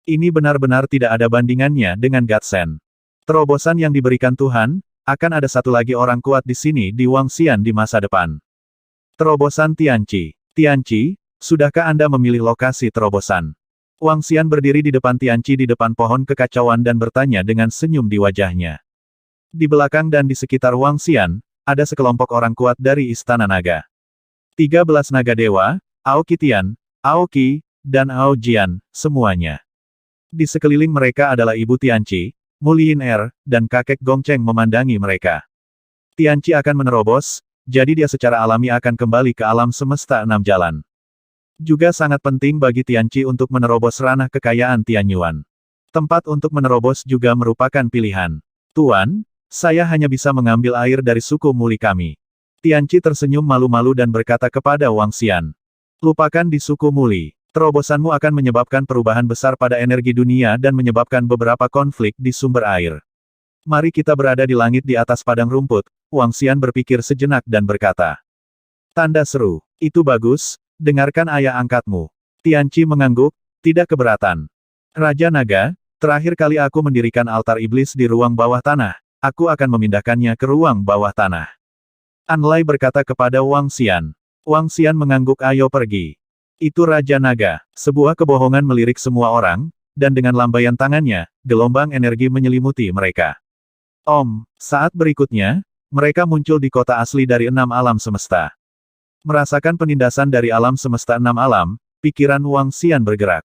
Ini benar-benar tidak ada bandingannya dengan Godsend. Terobosan yang diberikan Tuhan, akan ada satu lagi orang kuat di sini di Wang Xian di masa depan. Terobosan Tianqi. Tianqi, sudahkah Anda memilih lokasi terobosan? Wang Xian berdiri di depan Tianqi di depan pohon kekacauan dan bertanya dengan senyum di wajahnya. Di belakang dan di sekitar Wang Xian, ada sekelompok orang kuat dari Istana Naga. 13 naga dewa, Aoki Tian, Aoki, dan Aojian, semuanya. Di sekeliling mereka adalah Ibu Tianqi, Mulyin Er, dan kakek Gongcheng memandangi mereka. Tianqi akan menerobos, jadi dia secara alami akan kembali ke alam semesta enam jalan. Juga sangat penting bagi Tianqi untuk menerobos ranah kekayaan Tianyuan. Tempat untuk menerobos juga merupakan pilihan. Tuan, saya hanya bisa mengambil air dari suku Muli kami. Tianqi tersenyum malu-malu dan berkata kepada Wang Xian. Lupakan di suku Muli. Terobosanmu akan menyebabkan perubahan besar pada energi dunia dan menyebabkan beberapa konflik di sumber air. Mari kita berada di langit di atas padang rumput, Wang Xian berpikir sejenak dan berkata. Tanda seru, itu bagus, dengarkan ayah angkatmu. Tianqi mengangguk, tidak keberatan. Raja Naga, terakhir kali aku mendirikan altar iblis di ruang bawah tanah, aku akan memindahkannya ke ruang bawah tanah. Anlai berkata kepada Wang Xian. Wang Xian mengangguk ayo pergi. Itu Raja Naga. Sebuah kebohongan melirik semua orang, dan dengan lambaian tangannya, gelombang energi menyelimuti mereka. Saat berikutnya, mereka muncul di kota asli dari enam alam semesta. Merasakan penindasan dari alam semesta enam alam, pikiran Wang Xian bergerak.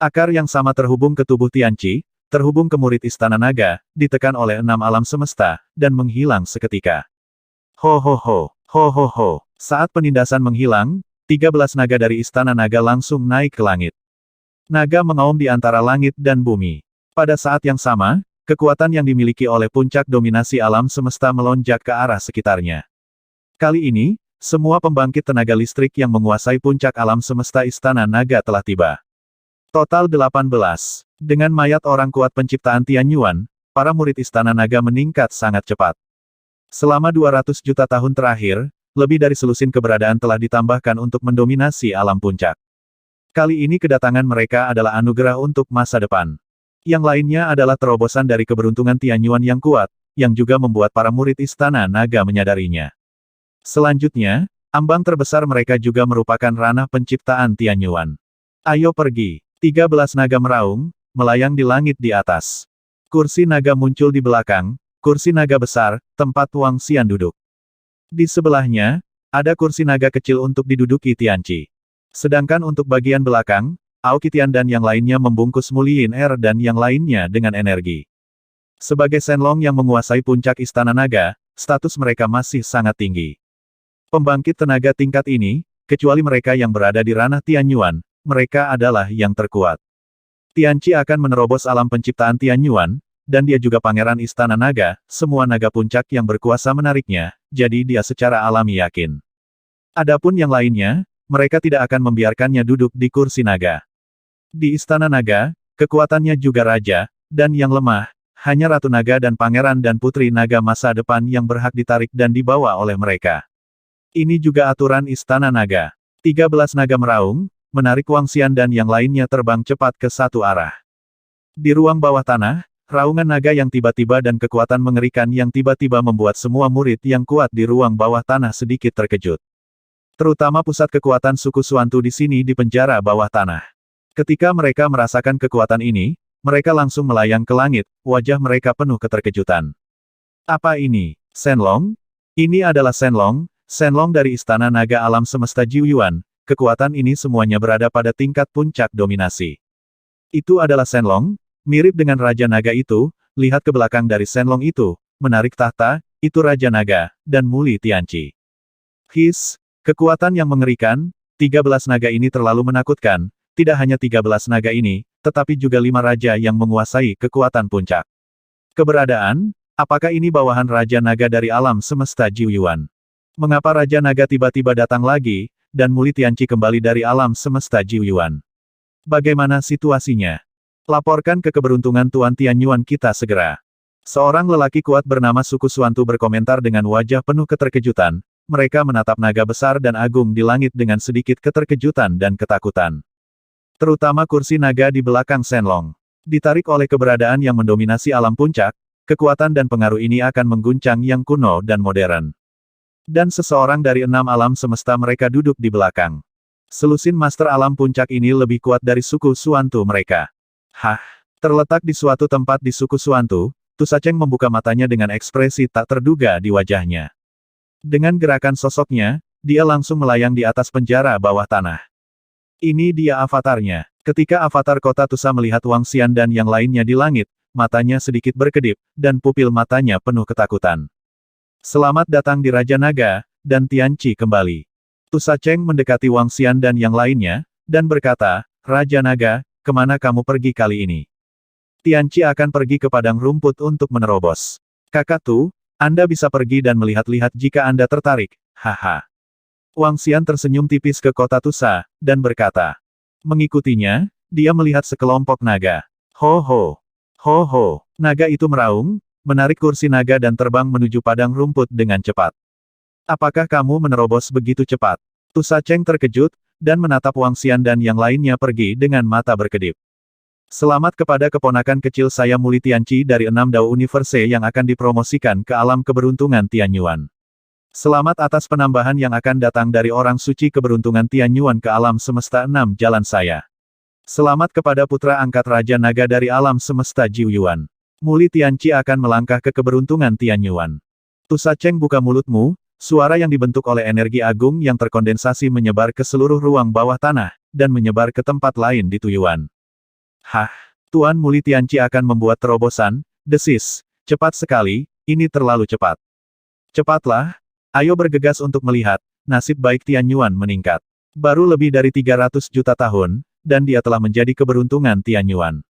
Akar yang sama terhubung ke tubuh Tianqi, terhubung ke murid Istana Naga, ditekan oleh enam alam semesta, dan menghilang seketika. Ho ho ho, ho ho ho. Saat penindasan menghilang, 13 naga dari Istana Naga langsung naik ke langit. Naga mengaum di antara langit dan bumi. Pada saat yang sama, kekuatan yang dimiliki oleh puncak dominasi alam semesta melonjak ke arah sekitarnya. Kali ini, semua pembangkit tenaga listrik yang menguasai puncak alam semesta Istana Naga telah tiba. Total 18. Dengan mayat orang kuat penciptaan Tianyuan, para murid Istana Naga meningkat sangat cepat. Selama 200 juta tahun terakhir, lebih dari selusin keberadaan telah ditambahkan untuk mendominasi alam puncak. Kali ini kedatangan mereka adalah anugerah untuk masa depan. Yang lainnya adalah terobosan dari keberuntungan Tianyuan yang kuat, yang juga membuat para murid Istana Naga menyadarinya. Selanjutnya, ambang terbesar mereka juga merupakan ranah penciptaan Tianyuan. Ayo pergi. 13 naga meraung, melayang di langit di atas. Kursi naga muncul di belakang, kursi naga besar, tempat Wang Xian duduk. Di sebelahnya, ada kursi naga kecil untuk diduduki Tianqi. Sedangkan untuk bagian belakang, Aoki Tian dan yang lainnya membungkus Mulyin Er dan yang lainnya dengan energi. Sebagai Shenlong yang menguasai puncak Istana Naga, status mereka masih sangat tinggi. Pembangkit tenaga tingkat ini, kecuali mereka yang berada di ranah Tianyuan, mereka adalah yang terkuat. Tianqi akan menerobos alam penciptaan Tianyuan, dan dia juga pangeran Istana Naga, semua naga puncak yang berkuasa menariknya, jadi dia secara alami yakin. Adapun yang lainnya, mereka tidak akan membiarkannya duduk di kursi naga. Di Istana Naga, kekuatannya juga raja, dan yang lemah, hanya Ratu Naga dan Pangeran dan Putri Naga masa depan yang berhak ditarik dan dibawa oleh mereka. Ini juga aturan Istana Naga. 13 naga meraung, menarik Wang Xian dan yang lainnya terbang cepat ke satu arah. Di ruang bawah tanah, raungan naga yang tiba-tiba dan kekuatan mengerikan yang tiba-tiba membuat semua murid yang kuat di ruang bawah tanah sedikit terkejut. Terutama pusat kekuatan suku Suantu di sini di penjara bawah tanah. Ketika mereka merasakan kekuatan ini, mereka langsung melayang ke langit, wajah mereka penuh keterkejutan. Apa ini? Shenlong? Ini adalah Shenlong dari Istana Naga Alam Semesta Jiuyuan. Kekuatan ini semuanya berada pada tingkat puncak dominasi. Itu adalah Shenlong, mirip dengan Raja Naga itu, lihat ke belakang dari Shenlong itu, menarik tahta, itu Raja Naga, dan Muli Tianqi. Kekuatan yang mengerikan, 13 naga ini terlalu menakutkan, tidak hanya 13 naga ini, tetapi juga 5 raja yang menguasai kekuatan puncak. Keberadaan, apakah ini bawahan Raja Naga dari alam semesta Jiuyuan? Mengapa Raja Naga tiba-tiba datang lagi, dan Muli Tianqi kembali dari alam semesta Jiuyuan? Bagaimana situasinya? Laporkan ke keberuntungan Tuan Tianyuan kita segera. Seorang lelaki kuat bernama Suku Suantu berkomentar dengan wajah penuh keterkejutan. Mereka menatap naga besar dan agung di langit dengan sedikit keterkejutan dan ketakutan. Terutama kursi naga di belakang Shenlong. Ditarik oleh keberadaan yang mendominasi alam puncak, kekuatan dan pengaruh ini akan mengguncang yang kuno dan modern. Dan seseorang dari 6 alam semesta mereka duduk di belakang. Selusin master alam puncak ini lebih kuat dari suku Suantu mereka. Terletak di suatu tempat di suku Suantu, Tu Sacheng membuka matanya dengan ekspresi tak terduga di wajahnya. Dengan gerakan sosoknya, dia langsung melayang di atas penjara bawah tanah. Ini dia avatarnya. Ketika avatar kota Tusa melihat Wang Xian dan yang lainnya di langit, matanya sedikit berkedip, dan pupil matanya penuh ketakutan. Selamat datang di Raja Naga, dan Tianqi kembali. Tu Sacheng mendekati Wang Xian dan yang lainnya, dan berkata, Raja Naga, kemana kamu pergi kali ini? Tianqi akan pergi ke padang rumput untuk menerobos. Kakak Tu, Anda bisa pergi dan melihat-lihat jika Anda tertarik, haha. Wang Xian tersenyum tipis ke kota Tusa, dan berkata. Mengikutinya, dia melihat sekelompok naga. Ho ho. Ho ho. Naga itu meraung, menarik kursi naga dan terbang menuju padang rumput dengan cepat. Apakah kamu menerobos begitu cepat? Tu Sacheng terkejut, dan menatap Wang Xian dan yang lainnya pergi dengan mata berkedip. Selamat kepada keponakan kecil saya Muli Tianqi dari 6 Dao Universe yang akan dipromosikan ke alam keberuntungan Tianyuan. Selamat atas penambahan yang akan datang dari orang suci keberuntungan Tianyuan ke alam semesta 6 jalan saya. Selamat kepada putra angkat Raja Naga dari alam semesta Jiuyuan. Muli Tianqi akan melangkah ke keberuntungan Tianyuan. Tu Sacheng buka mulutmu. Suara yang dibentuk oleh energi agung yang terkondensasi menyebar ke seluruh ruang bawah tanah, dan menyebar ke tempat lain di Tuyuan. Tuan Muli Tianqi akan membuat terobosan, desis. Cepat sekali, ini terlalu cepat. Cepatlah, ayo bergegas untuk melihat, nasib baik Tianyuan meningkat. Baru lebih dari 300 juta tahun, dan dia telah menjadi keberuntungan Tianyuan.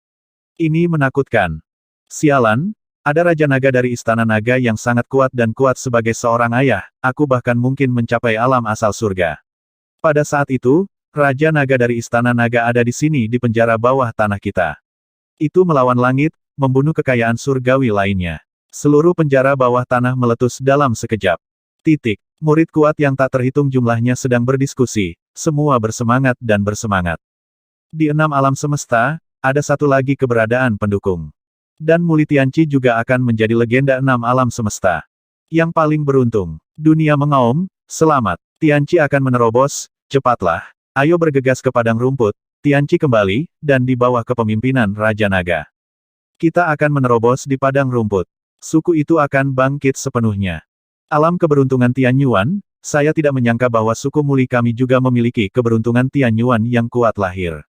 Ini menakutkan. Sialan. Ada Raja Naga dari Istana Naga yang sangat kuat dan kuat sebagai seorang ayah, aku bahkan mungkin mencapai alam asal surga. Pada saat itu, Raja Naga dari Istana Naga ada di sini di penjara bawah tanah kita. Itu melawan langit, membunuh kekayaan surgawi lainnya. Seluruh penjara bawah tanah meletus dalam sekejap. Murid kuat yang tak terhitung jumlahnya sedang berdiskusi, semua bersemangat dan bersemangat. Di 6 alam semesta, ada satu lagi keberadaan pendukung. Dan Muli Tianqi juga akan menjadi legenda 6 alam semesta. Yang paling beruntung. Dunia mengaum, selamat. Tianqi akan menerobos, cepatlah. Ayo bergegas ke padang rumput. Tianqi kembali, dan di bawah kepemimpinan Raja Naga. Kita akan menerobos di padang rumput. Suku itu akan bangkit sepenuhnya. Alam keberuntungan Tianyuan, saya tidak menyangka bahwa suku Muli kami juga memiliki keberuntungan Tianyuan yang kuat lahir.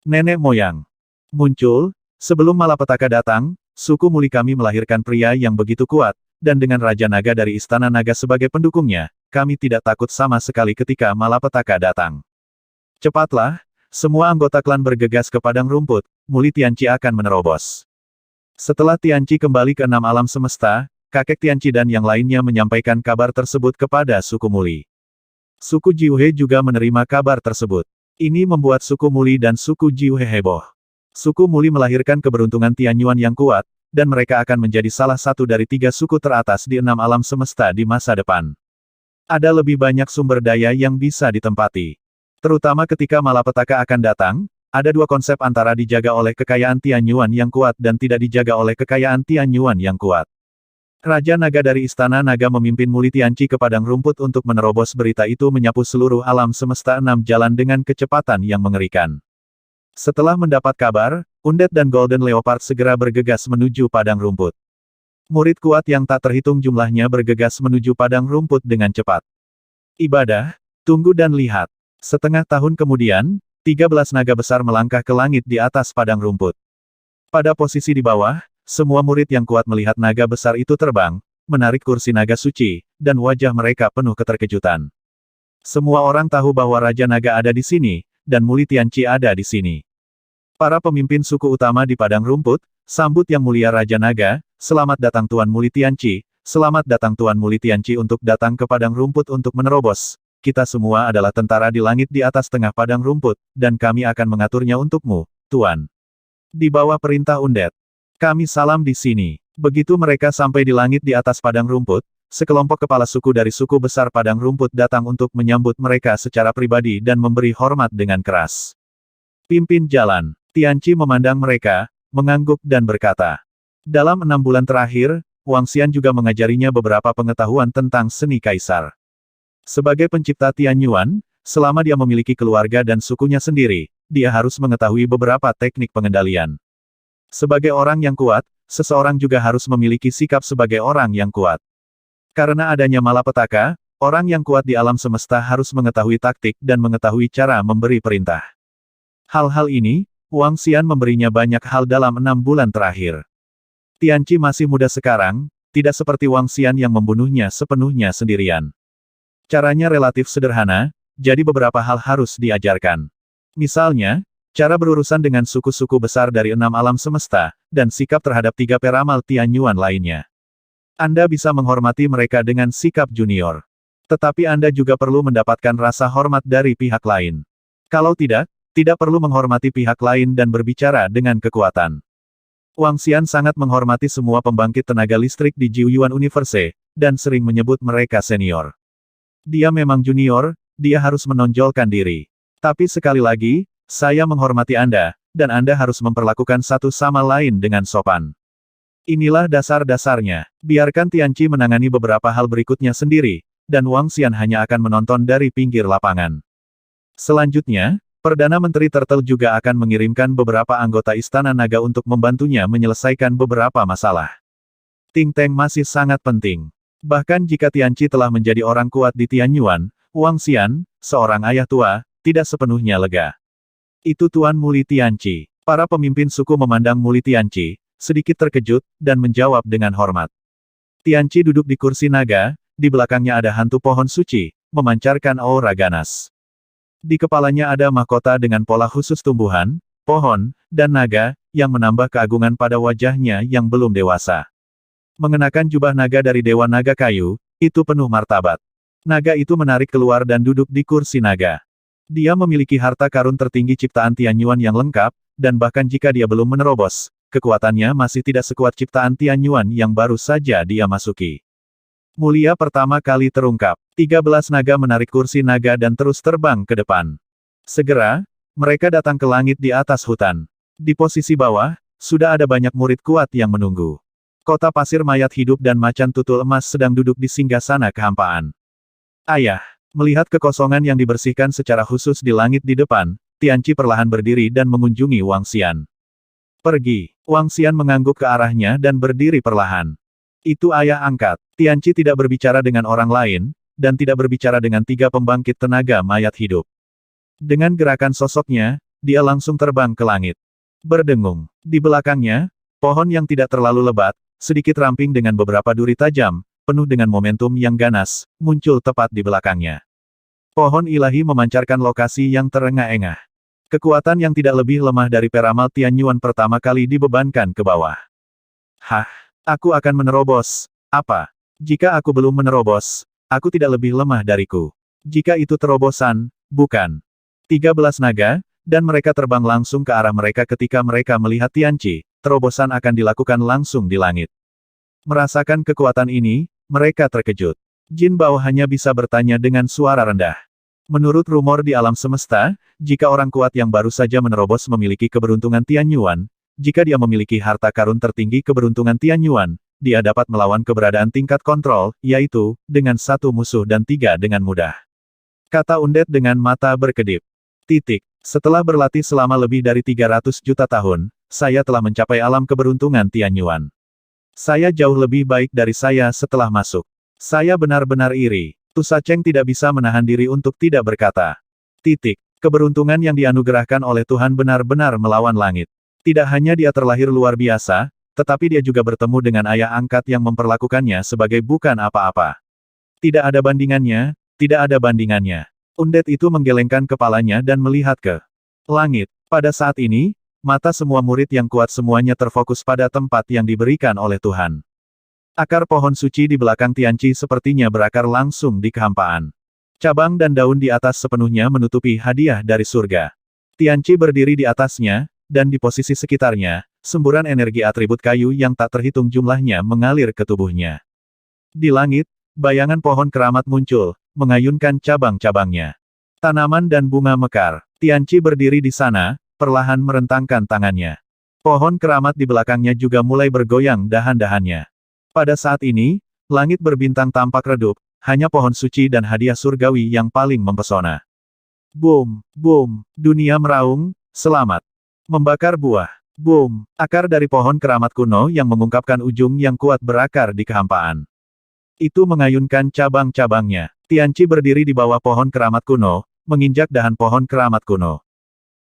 Nenek moyang. Muncul. Sebelum malapetaka datang, suku Muli kami melahirkan pria yang begitu kuat, dan dengan Raja Naga dari Istana Naga sebagai pendukungnya, kami tidak takut sama sekali ketika malapetaka datang. Cepatlah, semua anggota klan bergegas ke padang rumput, Muli Tianqi akan menerobos. Setelah Tianqi kembali ke 6 alam semesta, kakek Tianqi dan yang lainnya menyampaikan kabar tersebut kepada suku Muli. Suku Jiuhe juga menerima kabar tersebut. Ini membuat suku Muli dan suku Jiuhe heboh. Suku Muli melahirkan keberuntungan Tianyuan yang kuat, dan mereka akan menjadi salah satu dari 3 suku teratas di 6 alam semesta di masa depan. Ada lebih banyak sumber daya yang bisa ditempati. Terutama ketika malapetaka akan datang, ada 2 konsep antara dijaga oleh kekayaan Tianyuan yang kuat dan tidak dijaga oleh kekayaan Tianyuan yang kuat. Raja Naga dari Istana Naga memimpin Muli Tianqi ke padang rumput untuk menerobos. Berita itu menyapu seluruh alam semesta 6 jalan dengan kecepatan yang mengerikan. Setelah mendapat kabar, Undead dan Golden Leopard segera bergegas menuju padang rumput. Murid kuat yang tak terhitung jumlahnya bergegas menuju padang rumput dengan cepat. Ibadah, tunggu dan lihat. Setengah tahun kemudian, 13 naga besar melangkah ke langit di atas padang rumput. Pada posisi di bawah, semua murid yang kuat melihat naga besar itu terbang, menarik kursi naga suci, dan wajah mereka penuh keterkejutan. Semua orang tahu bahwa Raja Naga ada di sini, dan Muli Tianqi ada di sini. Para pemimpin suku utama di padang rumput, sambut Yang Mulia Raja Naga, selamat datang Tuan Muli Tianqi, selamat datang Tuan Muli Tianqi untuk datang ke padang rumput untuk menerobos. Kita semua adalah tentara di langit di atas tengah padang rumput, dan kami akan mengaturnya untukmu, Tuan. Di bawah perintah Undet. Kami salam di sini. Begitu mereka sampai di langit di atas padang rumput, sekelompok kepala suku dari suku besar padang rumput datang untuk menyambut mereka secara pribadi dan memberi hormat dengan keras. Pimpin jalan. Tianqi memandang mereka, mengangguk dan berkata. Dalam 6 bulan terakhir, Wang Xian juga mengajarinya beberapa pengetahuan tentang seni kaisar. Sebagai pencipta Tianyuan, selama dia memiliki keluarga dan sukunya sendiri, dia harus mengetahui beberapa teknik pengendalian. Sebagai orang yang kuat, seseorang juga harus memiliki sikap sebagai orang yang kuat. Karena adanya malapetaka, orang yang kuat di alam semesta harus mengetahui taktik dan mengetahui cara memberi perintah. Hal-hal ini, Wang Xian memberinya banyak hal dalam 6 bulan terakhir. Tianqi masih muda sekarang, tidak seperti Wang Xian yang membunuhnya sepenuhnya sendirian. Caranya relatif sederhana, jadi beberapa hal harus diajarkan. Misalnya, cara berurusan dengan suku-suku besar dari 6 alam semesta, dan sikap terhadap 3 peramal Tianyuan lainnya. Anda bisa menghormati mereka dengan sikap junior. Tetapi Anda juga perlu mendapatkan rasa hormat dari pihak lain. Kalau tidak perlu menghormati pihak lain dan berbicara dengan kekuatan. Wang Xian sangat menghormati semua pembangkit tenaga listrik di Jiuyuan Universe, dan sering menyebut mereka senior. Dia memang junior, dia harus menonjolkan diri. Tapi sekali lagi, saya menghormati Anda, dan Anda harus memperlakukan satu sama lain dengan sopan. Inilah dasar-dasarnya. Biarkan Tianqi menangani beberapa hal berikutnya sendiri, dan Wang Xian hanya akan menonton dari pinggir lapangan. Selanjutnya, Perdana Menteri Turtle juga akan mengirimkan beberapa anggota Istana Naga untuk membantunya menyelesaikan beberapa masalah. Ting Teng masih sangat penting. Bahkan jika Tianqi telah menjadi orang kuat di Tianyuan, Wang Xian, seorang ayah tua, tidak sepenuhnya lega. Itu Tuan Muli Tianqi. Para pemimpin suku memandang Muli Tianqi, sedikit terkejut, dan menjawab dengan hormat. Tianqi duduk di kursi naga, di belakangnya ada hantu pohon suci, memancarkan aura ganas. Di kepalanya ada mahkota dengan pola khusus tumbuhan, pohon, dan naga, yang menambah keagungan pada wajahnya yang belum dewasa. Mengenakan jubah naga dari Dewa Naga Kayu, itu penuh martabat. Naga itu menarik keluar dan duduk di kursi naga. Dia memiliki harta karun tertinggi ciptaan Tianyuan yang lengkap, dan bahkan jika dia belum menerobos, kekuatannya masih tidak sekuat ciptaan Tianyuan yang baru saja dia masuki. Mulia pertama kali terungkap. 13 naga menarik kursi naga dan terus terbang ke depan. Segera, mereka datang ke langit di atas hutan. Di posisi bawah, sudah ada banyak murid kuat yang menunggu. Kota pasir mayat hidup dan macan tutul emas sedang duduk di singgasana kehampaan. Ayah, melihat kekosongan yang dibersihkan secara khusus di langit di depan, Tianqi perlahan berdiri dan mengunjungi Wang Xian. Pergi. Wang Xian mengangguk ke arahnya dan berdiri perlahan. Itu ayah angkat. Tianqi tidak berbicara dengan orang lain, dan tidak berbicara dengan 3 pembangkit tenaga mayat hidup. Dengan gerakan sosoknya, dia langsung terbang ke langit. Berdengung. Di belakangnya, pohon yang tidak terlalu lebat, sedikit ramping dengan beberapa duri tajam, penuh dengan momentum yang ganas, muncul tepat di belakangnya. Pohon ilahi memancarkan lokasi yang terengah-engah. Kekuatan yang tidak lebih lemah dari peramal Tianyuan pertama kali dibebankan ke bawah. Hah? Aku akan menerobos. Apa? Jika aku belum menerobos, aku tidak lebih lemah dariku. Jika itu terobosan, bukan. 13 naga, dan mereka terbang langsung ke arah mereka ketika mereka melihat Tianqi, terobosan akan dilakukan langsung di langit. Merasakan kekuatan ini, mereka terkejut. Jin Bao hanya bisa bertanya dengan suara rendah. Menurut rumor di alam semesta, jika orang kuat yang baru saja menerobos memiliki keberuntungan Tianyuan, jika dia memiliki harta karun tertinggi keberuntungan Tianyuan, dia dapat melawan keberadaan tingkat kontrol, yaitu, dengan 1 musuh dan 3 dengan mudah. Kata Undet dengan mata berkedip. Setelah berlatih selama lebih dari 300 juta tahun, saya telah mencapai alam keberuntungan Tianyuan. Saya jauh lebih baik dari saya setelah masuk. Saya benar-benar iri. Tu Sacheng tidak bisa menahan diri untuk tidak berkata. Titik. Keberuntungan yang dianugerahkan oleh Tuhan benar-benar melawan langit. Tidak hanya dia terlahir luar biasa, tetapi dia juga bertemu dengan ayah angkat yang memperlakukannya sebagai bukan apa-apa. Tidak ada bandingannya, tidak ada bandingannya. Undet itu menggelengkan kepalanya dan melihat ke langit. Pada saat ini, mata semua murid yang kuat semuanya terfokus pada tempat yang diberikan oleh Tuhan. Akar pohon suci di belakang Tianqi sepertinya berakar langsung di kehampaan. Cabang dan daun di atas sepenuhnya menutupi hadiah dari surga. Tianqi berdiri di atasnya, dan di posisi sekitarnya, semburan energi atribut kayu yang tak terhitung jumlahnya mengalir ke tubuhnya. Di langit, bayangan pohon keramat muncul, mengayunkan cabang-cabangnya. Tanaman dan bunga mekar. Tianqi berdiri di sana, perlahan merentangkan tangannya. Pohon keramat di belakangnya juga mulai bergoyang dahan-dahannya. Pada saat ini, langit berbintang tampak redup, hanya pohon suci dan hadiah surgawi yang paling mempesona. Boom, boom, dunia meraung, selamat. Membakar buah. Boom, akar dari pohon keramat kuno yang mengungkapkan ujung yang kuat berakar di kehampaan. Itu mengayunkan cabang-cabangnya. Tianqi berdiri di bawah pohon keramat kuno, menginjak dahan pohon keramat kuno.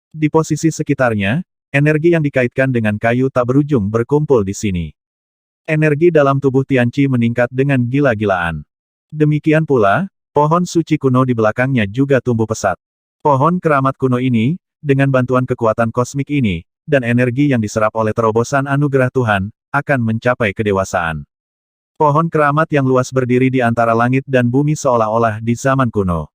Di posisi sekitarnya, energi yang dikaitkan dengan kayu tak berujung berkumpul di sini. Energi dalam tubuh Tianqi meningkat dengan gila-gilaan. Demikian pula, pohon suci kuno di belakangnya juga tumbuh pesat. Pohon keramat kuno ini, dengan bantuan kekuatan kosmik ini, dan energi yang diserap oleh terobosan anugerah Tuhan, akan mencapai kedewasaan. Pohon keramat yang luas berdiri di antara langit dan bumi seolah-olah di zaman kuno.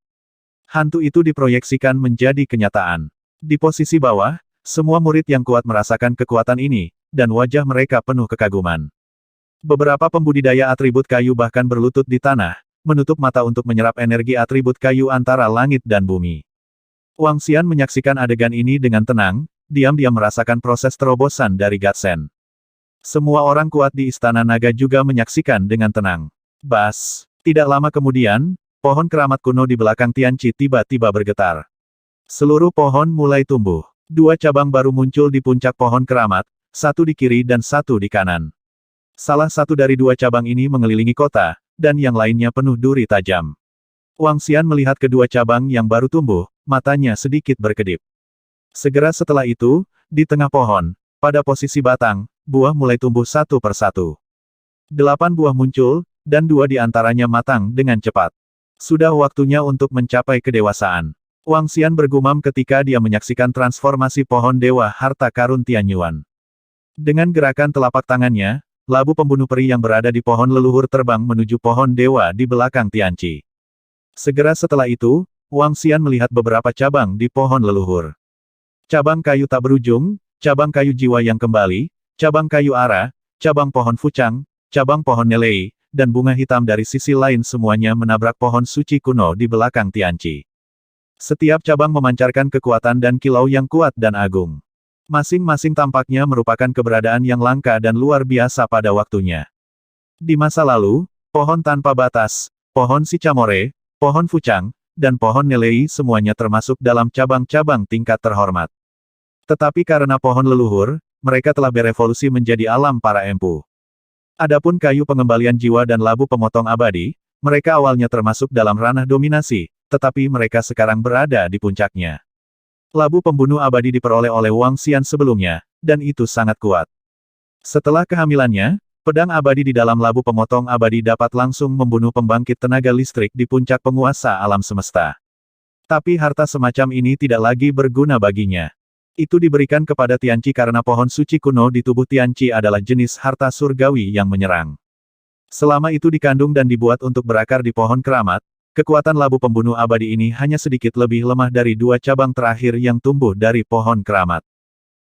Hantu itu diproyeksikan menjadi kenyataan. Di posisi bawah, semua murid yang kuat merasakan kekuatan ini, dan wajah mereka penuh kekaguman. Beberapa pembudidaya atribut kayu bahkan berlutut di tanah, menutup mata untuk menyerap energi atribut kayu antara langit dan bumi. Wang Xian menyaksikan adegan ini dengan tenang, diam-diam merasakan proses terobosan dari Gatsen. Semua orang kuat di Istana Naga juga menyaksikan dengan tenang. Bas! Tidak lama kemudian, pohon keramat kuno di belakang Tianqi tiba-tiba bergetar. Seluruh pohon mulai tumbuh. 2 cabang baru muncul di puncak pohon keramat, satu di kiri dan satu di kanan. Salah satu dari 2 cabang ini mengelilingi kota, dan yang lainnya penuh duri tajam. Wang Xian melihat kedua cabang yang baru tumbuh, matanya sedikit berkedip. Segera setelah itu, di tengah pohon, pada posisi batang, buah mulai tumbuh satu persatu. 8 buah muncul, dan 2 di antaranya matang dengan cepat. Sudah waktunya untuk mencapai kedewasaan. Wang Xian bergumam ketika dia menyaksikan transformasi pohon dewa harta karun Tianyuan. Dengan gerakan telapak tangannya, labu pembunuh peri yang berada di pohon leluhur terbang menuju pohon dewa di belakang Tianqi. Segera setelah itu, Wang Xian melihat beberapa cabang di pohon leluhur. Cabang kayu tak berujung, cabang kayu jiwa yang kembali, cabang kayu ara, cabang pohon fucang, cabang pohon nelei, dan bunga hitam dari sisi lain semuanya menabrak pohon suci kuno di belakang Tianqi. Setiap cabang memancarkan kekuatan dan kilau yang kuat dan agung. Masing-masing tampaknya merupakan keberadaan yang langka dan luar biasa pada waktunya. Di masa lalu, pohon tanpa batas, pohon Sicamore, pohon fucang, dan pohon nelei semuanya termasuk dalam cabang-cabang tingkat terhormat. Tetapi karena pohon leluhur, mereka telah berevolusi menjadi alam para empu. Adapun kayu pengembalian jiwa dan labu pemotong abadi, mereka awalnya termasuk dalam ranah dominasi, tetapi mereka sekarang berada di puncaknya. Labu pembunuh abadi diperoleh oleh Wang Xian sebelumnya, dan itu sangat kuat. Setelah kehamilannya, pedang abadi di dalam labu pemotong abadi dapat langsung membunuh pembangkit tenaga listrik di puncak penguasa alam semesta. Tapi harta semacam ini tidak lagi berguna baginya. Itu diberikan kepada Tianqi karena pohon suci kuno di tubuh Tianqi adalah jenis harta surgawi yang menyerang. Selama itu dikandung dan dibuat untuk berakar di pohon keramat, kekuatan labu pembunuh abadi ini hanya sedikit lebih lemah dari 2 cabang terakhir yang tumbuh dari pohon keramat.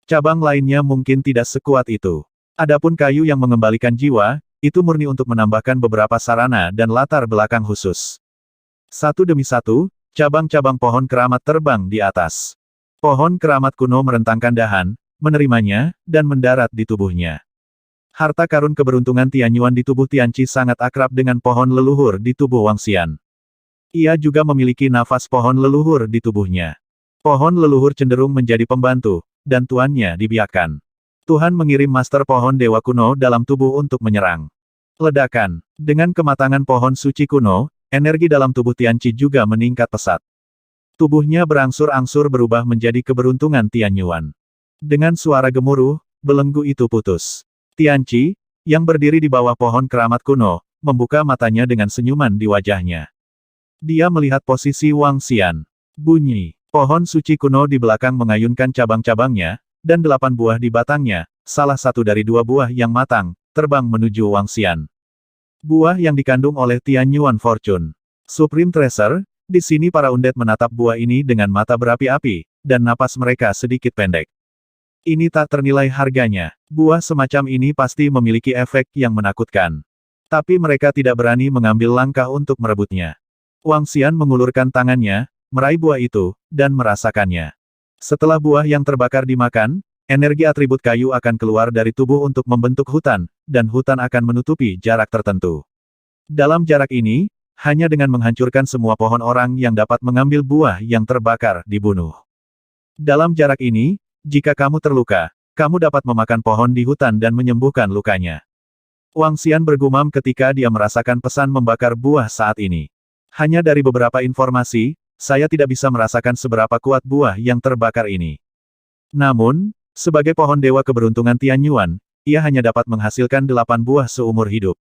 Cabang lainnya mungkin tidak sekuat itu. Adapun kayu yang mengembalikan jiwa, itu murni untuk menambahkan beberapa sarana dan latar belakang khusus. Satu demi satu, cabang-cabang pohon keramat terbang di atas. Pohon keramat kuno merentangkan dahan, menerimanya, dan mendarat di tubuhnya. Harta karun keberuntungan Tianyuan di tubuh Tianqi sangat akrab dengan pohon leluhur di tubuh Wang Xian. Ia juga memiliki nafas pohon leluhur di tubuhnya. Pohon leluhur cenderung menjadi pembantu, dan tuannya dibiarkan. Tuhan mengirim Master Pohon Dewa Kuno dalam tubuh untuk menyerang. Ledakan. Dengan kematangan pohon suci kuno, energi dalam tubuh Tianqi juga meningkat pesat. Tubuhnya berangsur-angsur berubah menjadi keberuntungan Tian Yuan. Dengan suara gemuruh, belenggu itu putus. Tianqi, yang berdiri di bawah pohon keramat kuno, membuka matanya dengan senyuman di wajahnya. Dia melihat posisi Wang Xian. Bunyi. Pohon suci kuno di belakang mengayunkan cabang-cabangnya, dan 8 buah di batangnya, salah satu dari 2 buah yang matang, terbang menuju Wang Xian. Buah yang dikandung oleh Tian Yuan Fortune. Supreme Treasure, di sini para undead menatap buah ini dengan mata berapi-api, dan napas mereka sedikit pendek. Ini tak ternilai harganya. Buah semacam ini pasti memiliki efek yang menakutkan. Tapi mereka tidak berani mengambil langkah untuk merebutnya. Wang Xian mengulurkan tangannya, meraih buah itu, dan merasakannya. Setelah buah yang terbakar dimakan, energi atribut kayu akan keluar dari tubuh untuk membentuk hutan, dan hutan akan menutupi jarak tertentu. Dalam jarak ini, hanya dengan menghancurkan semua pohon orang yang dapat mengambil buah yang terbakar dibunuh. Dalam jarak ini, jika kamu terluka, kamu dapat memakan pohon di hutan dan menyembuhkan lukanya. Wang Xian bergumam ketika dia merasakan pesan membakar buah saat ini. Hanya dari beberapa informasi, saya tidak bisa merasakan seberapa kuat buah yang terbakar ini. Namun, sebagai pohon dewa keberuntungan Tian Yuan, ia hanya dapat menghasilkan 8 buah seumur hidup.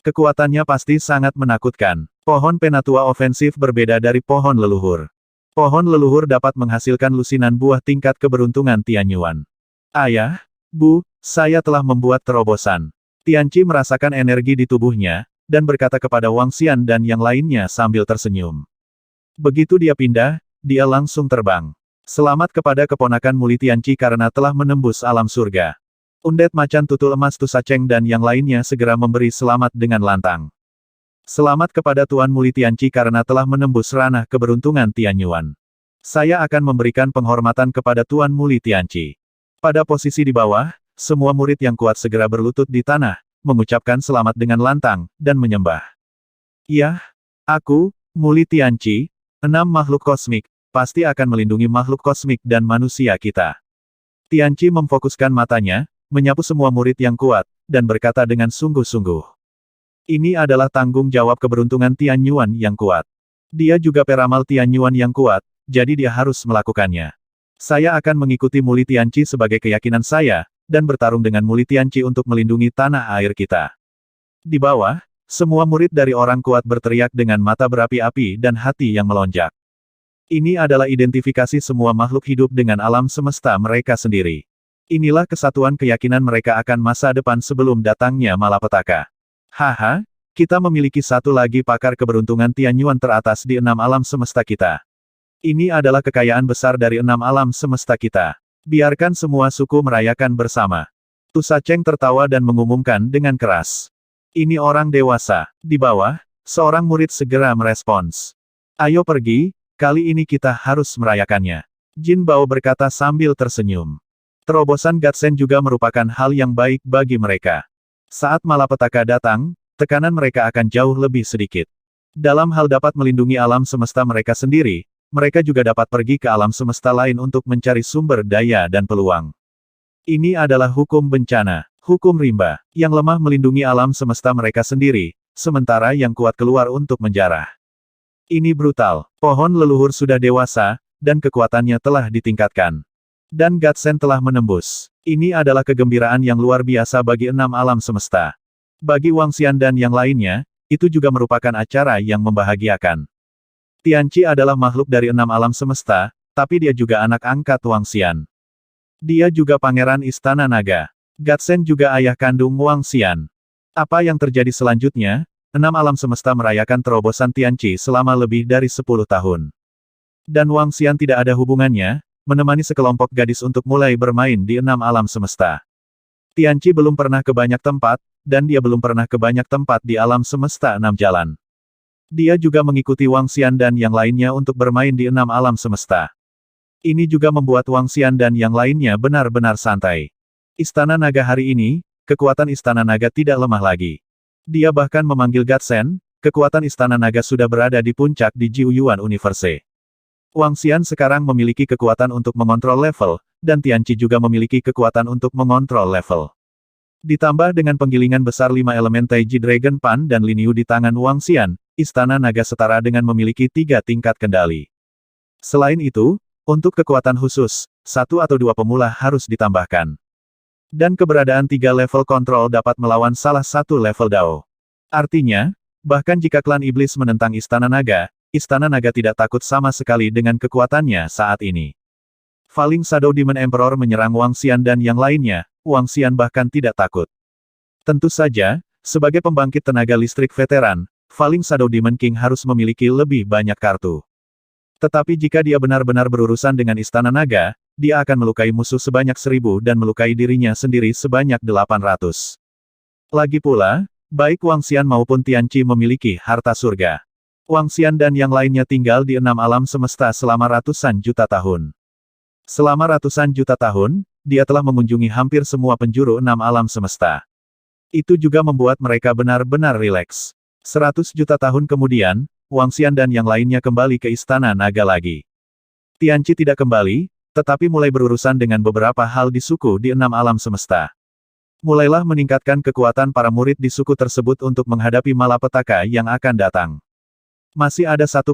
Kekuatannya pasti sangat menakutkan. Pohon penatua ofensif berbeda dari pohon leluhur. Pohon leluhur dapat menghasilkan lusinan buah tingkat keberuntungan Tian Yuan. Ayah, Bu, saya telah membuat terobosan. Tianqi merasakan energi di tubuhnya, dan berkata kepada Wang Xian dan yang lainnya sambil tersenyum. Begitu dia pindah, dia langsung terbang. Selamat kepada keponakan Muli Tianqi karena telah menembus alam surga. Undead macan tutul emas Tusaceng dan yang lainnya segera memberi selamat dengan lantang. Selamat kepada Tuan Muli Tianqi karena telah menembus ranah keberuntungan Tian Yuan. Saya akan memberikan penghormatan kepada Tuan Muli Tianqi. Pada posisi di bawah, semua murid yang kuat segera berlutut di tanah, mengucapkan selamat dengan lantang, dan menyembah. Yah, aku, Muli Tianqi, 6 makhluk kosmik, pasti akan melindungi makhluk kosmik dan manusia kita. Tianqi memfokuskan matanya, menyapu semua murid yang kuat, dan berkata dengan sungguh-sungguh. Ini adalah tanggung jawab keberuntungan Tian Yuan yang kuat. Dia juga peramal Tian Yuan yang kuat, jadi dia harus melakukannya. Saya akan mengikuti Muli Tianqi sebagai keyakinan saya, dan bertarung dengan Muli Tianqi untuk melindungi tanah air kita. Di bawah, semua murid dari orang kuat berteriak dengan mata berapi-api dan hati yang melonjak. Ini adalah identifikasi semua makhluk hidup dengan alam semesta mereka sendiri. Inilah kesatuan keyakinan mereka akan masa depan sebelum datangnya malapetaka. Haha, kita memiliki satu lagi pakar keberuntungan Tian Yuan teratas di 6 alam semesta kita. Ini adalah kekayaan besar dari 6 alam semesta kita. Biarkan semua suku merayakan bersama. Tusaceng tertawa dan mengumumkan dengan keras. Ini orang dewasa. Di bawah, seorang murid segera merespons. Ayo pergi. Kali ini kita harus merayakannya. Jin Bao berkata sambil tersenyum. Terobosan Gatsen juga merupakan hal yang baik bagi mereka. Saat malapetaka datang, tekanan mereka akan jauh lebih sedikit. Dalam hal dapat melindungi alam semesta mereka sendiri, mereka juga dapat pergi ke alam semesta lain untuk mencari sumber daya dan peluang. Ini adalah hukum bencana, hukum rimba, yang lemah melindungi alam semesta mereka sendiri, sementara yang kuat keluar untuk menjarah. Ini brutal. Pohon leluhur sudah dewasa, dan kekuatannya telah ditingkatkan. Dan Gatsen telah menembus. Ini adalah kegembiraan yang luar biasa bagi 6 alam semesta. Bagi Wang Xian dan yang lainnya, itu juga merupakan acara yang membahagiakan. Tianqi adalah makhluk dari 6 alam semesta, tapi dia juga anak angkat Wang Xian. Dia juga pangeran Istana Naga. Gatsen juga ayah kandung Wang Xian. Apa yang terjadi selanjutnya? 6 alam semesta merayakan terobosan Tianqi selama lebih dari 10 tahun. Dan Wang Xian tidak ada hubungannya, menemani sekelompok gadis untuk mulai bermain di 6 alam semesta. Tianqi belum pernah ke banyak tempat, dan dia belum pernah ke banyak tempat di alam semesta 6 jalan. Dia juga mengikuti Wang Xian dan yang lainnya untuk bermain di 6 alam semesta. Ini juga membuat Wang Xian dan yang lainnya benar-benar santai. Istana Naga hari ini, kekuatan Istana Naga tidak lemah lagi. Dia bahkan memanggil Gatsen, kekuatan Istana Naga sudah berada di puncak di Jiuyuan Universe. Wang Xian sekarang memiliki kekuatan untuk mengontrol level, dan Tianqi juga memiliki kekuatan untuk mengontrol level. Ditambah dengan penggilingan besar 5 elemen Taiji Dragon Pan dan Lin Yu di tangan Wang Xian, Istana Naga setara dengan memiliki 3 tingkat kendali. Selain itu, untuk kekuatan khusus, 1 atau 2 pemula harus ditambahkan. Dan keberadaan 3 level kontrol dapat melawan salah satu level Dao. Artinya, bahkan jika klan iblis menentang Istana Naga tidak takut sama sekali dengan kekuatannya saat ini. Falling Shadow Demon Emperor menyerang Wang Xian dan yang lainnya, Wang Xian bahkan tidak takut. Tentu saja, sebagai pembangkit tenaga listrik veteran, Falling Shadow Demon King harus memiliki lebih banyak kartu. Tetapi jika dia benar-benar berurusan dengan Istana Naga, dia akan melukai musuh sebanyak 1000 dan melukai dirinya sendiri sebanyak 800. Lagi pula, baik Wang Xian maupun Tianqi memiliki harta surga. Wang Xian dan yang lainnya tinggal di 6 alam semesta selama ratusan juta tahun. Selama ratusan juta tahun, dia telah mengunjungi hampir semua penjuru 6 alam semesta. Itu juga membuat mereka benar-benar rileks. 100 juta tahun kemudian, Wang Xian dan yang lainnya kembali ke Istana Naga lagi. Tianqi tidak kembali, tetapi mulai berurusan dengan beberapa hal di suku di 6 alam semesta. Mulailah meningkatkan kekuatan para murid di suku tersebut untuk menghadapi malapetaka yang akan datang. Masih ada 1,8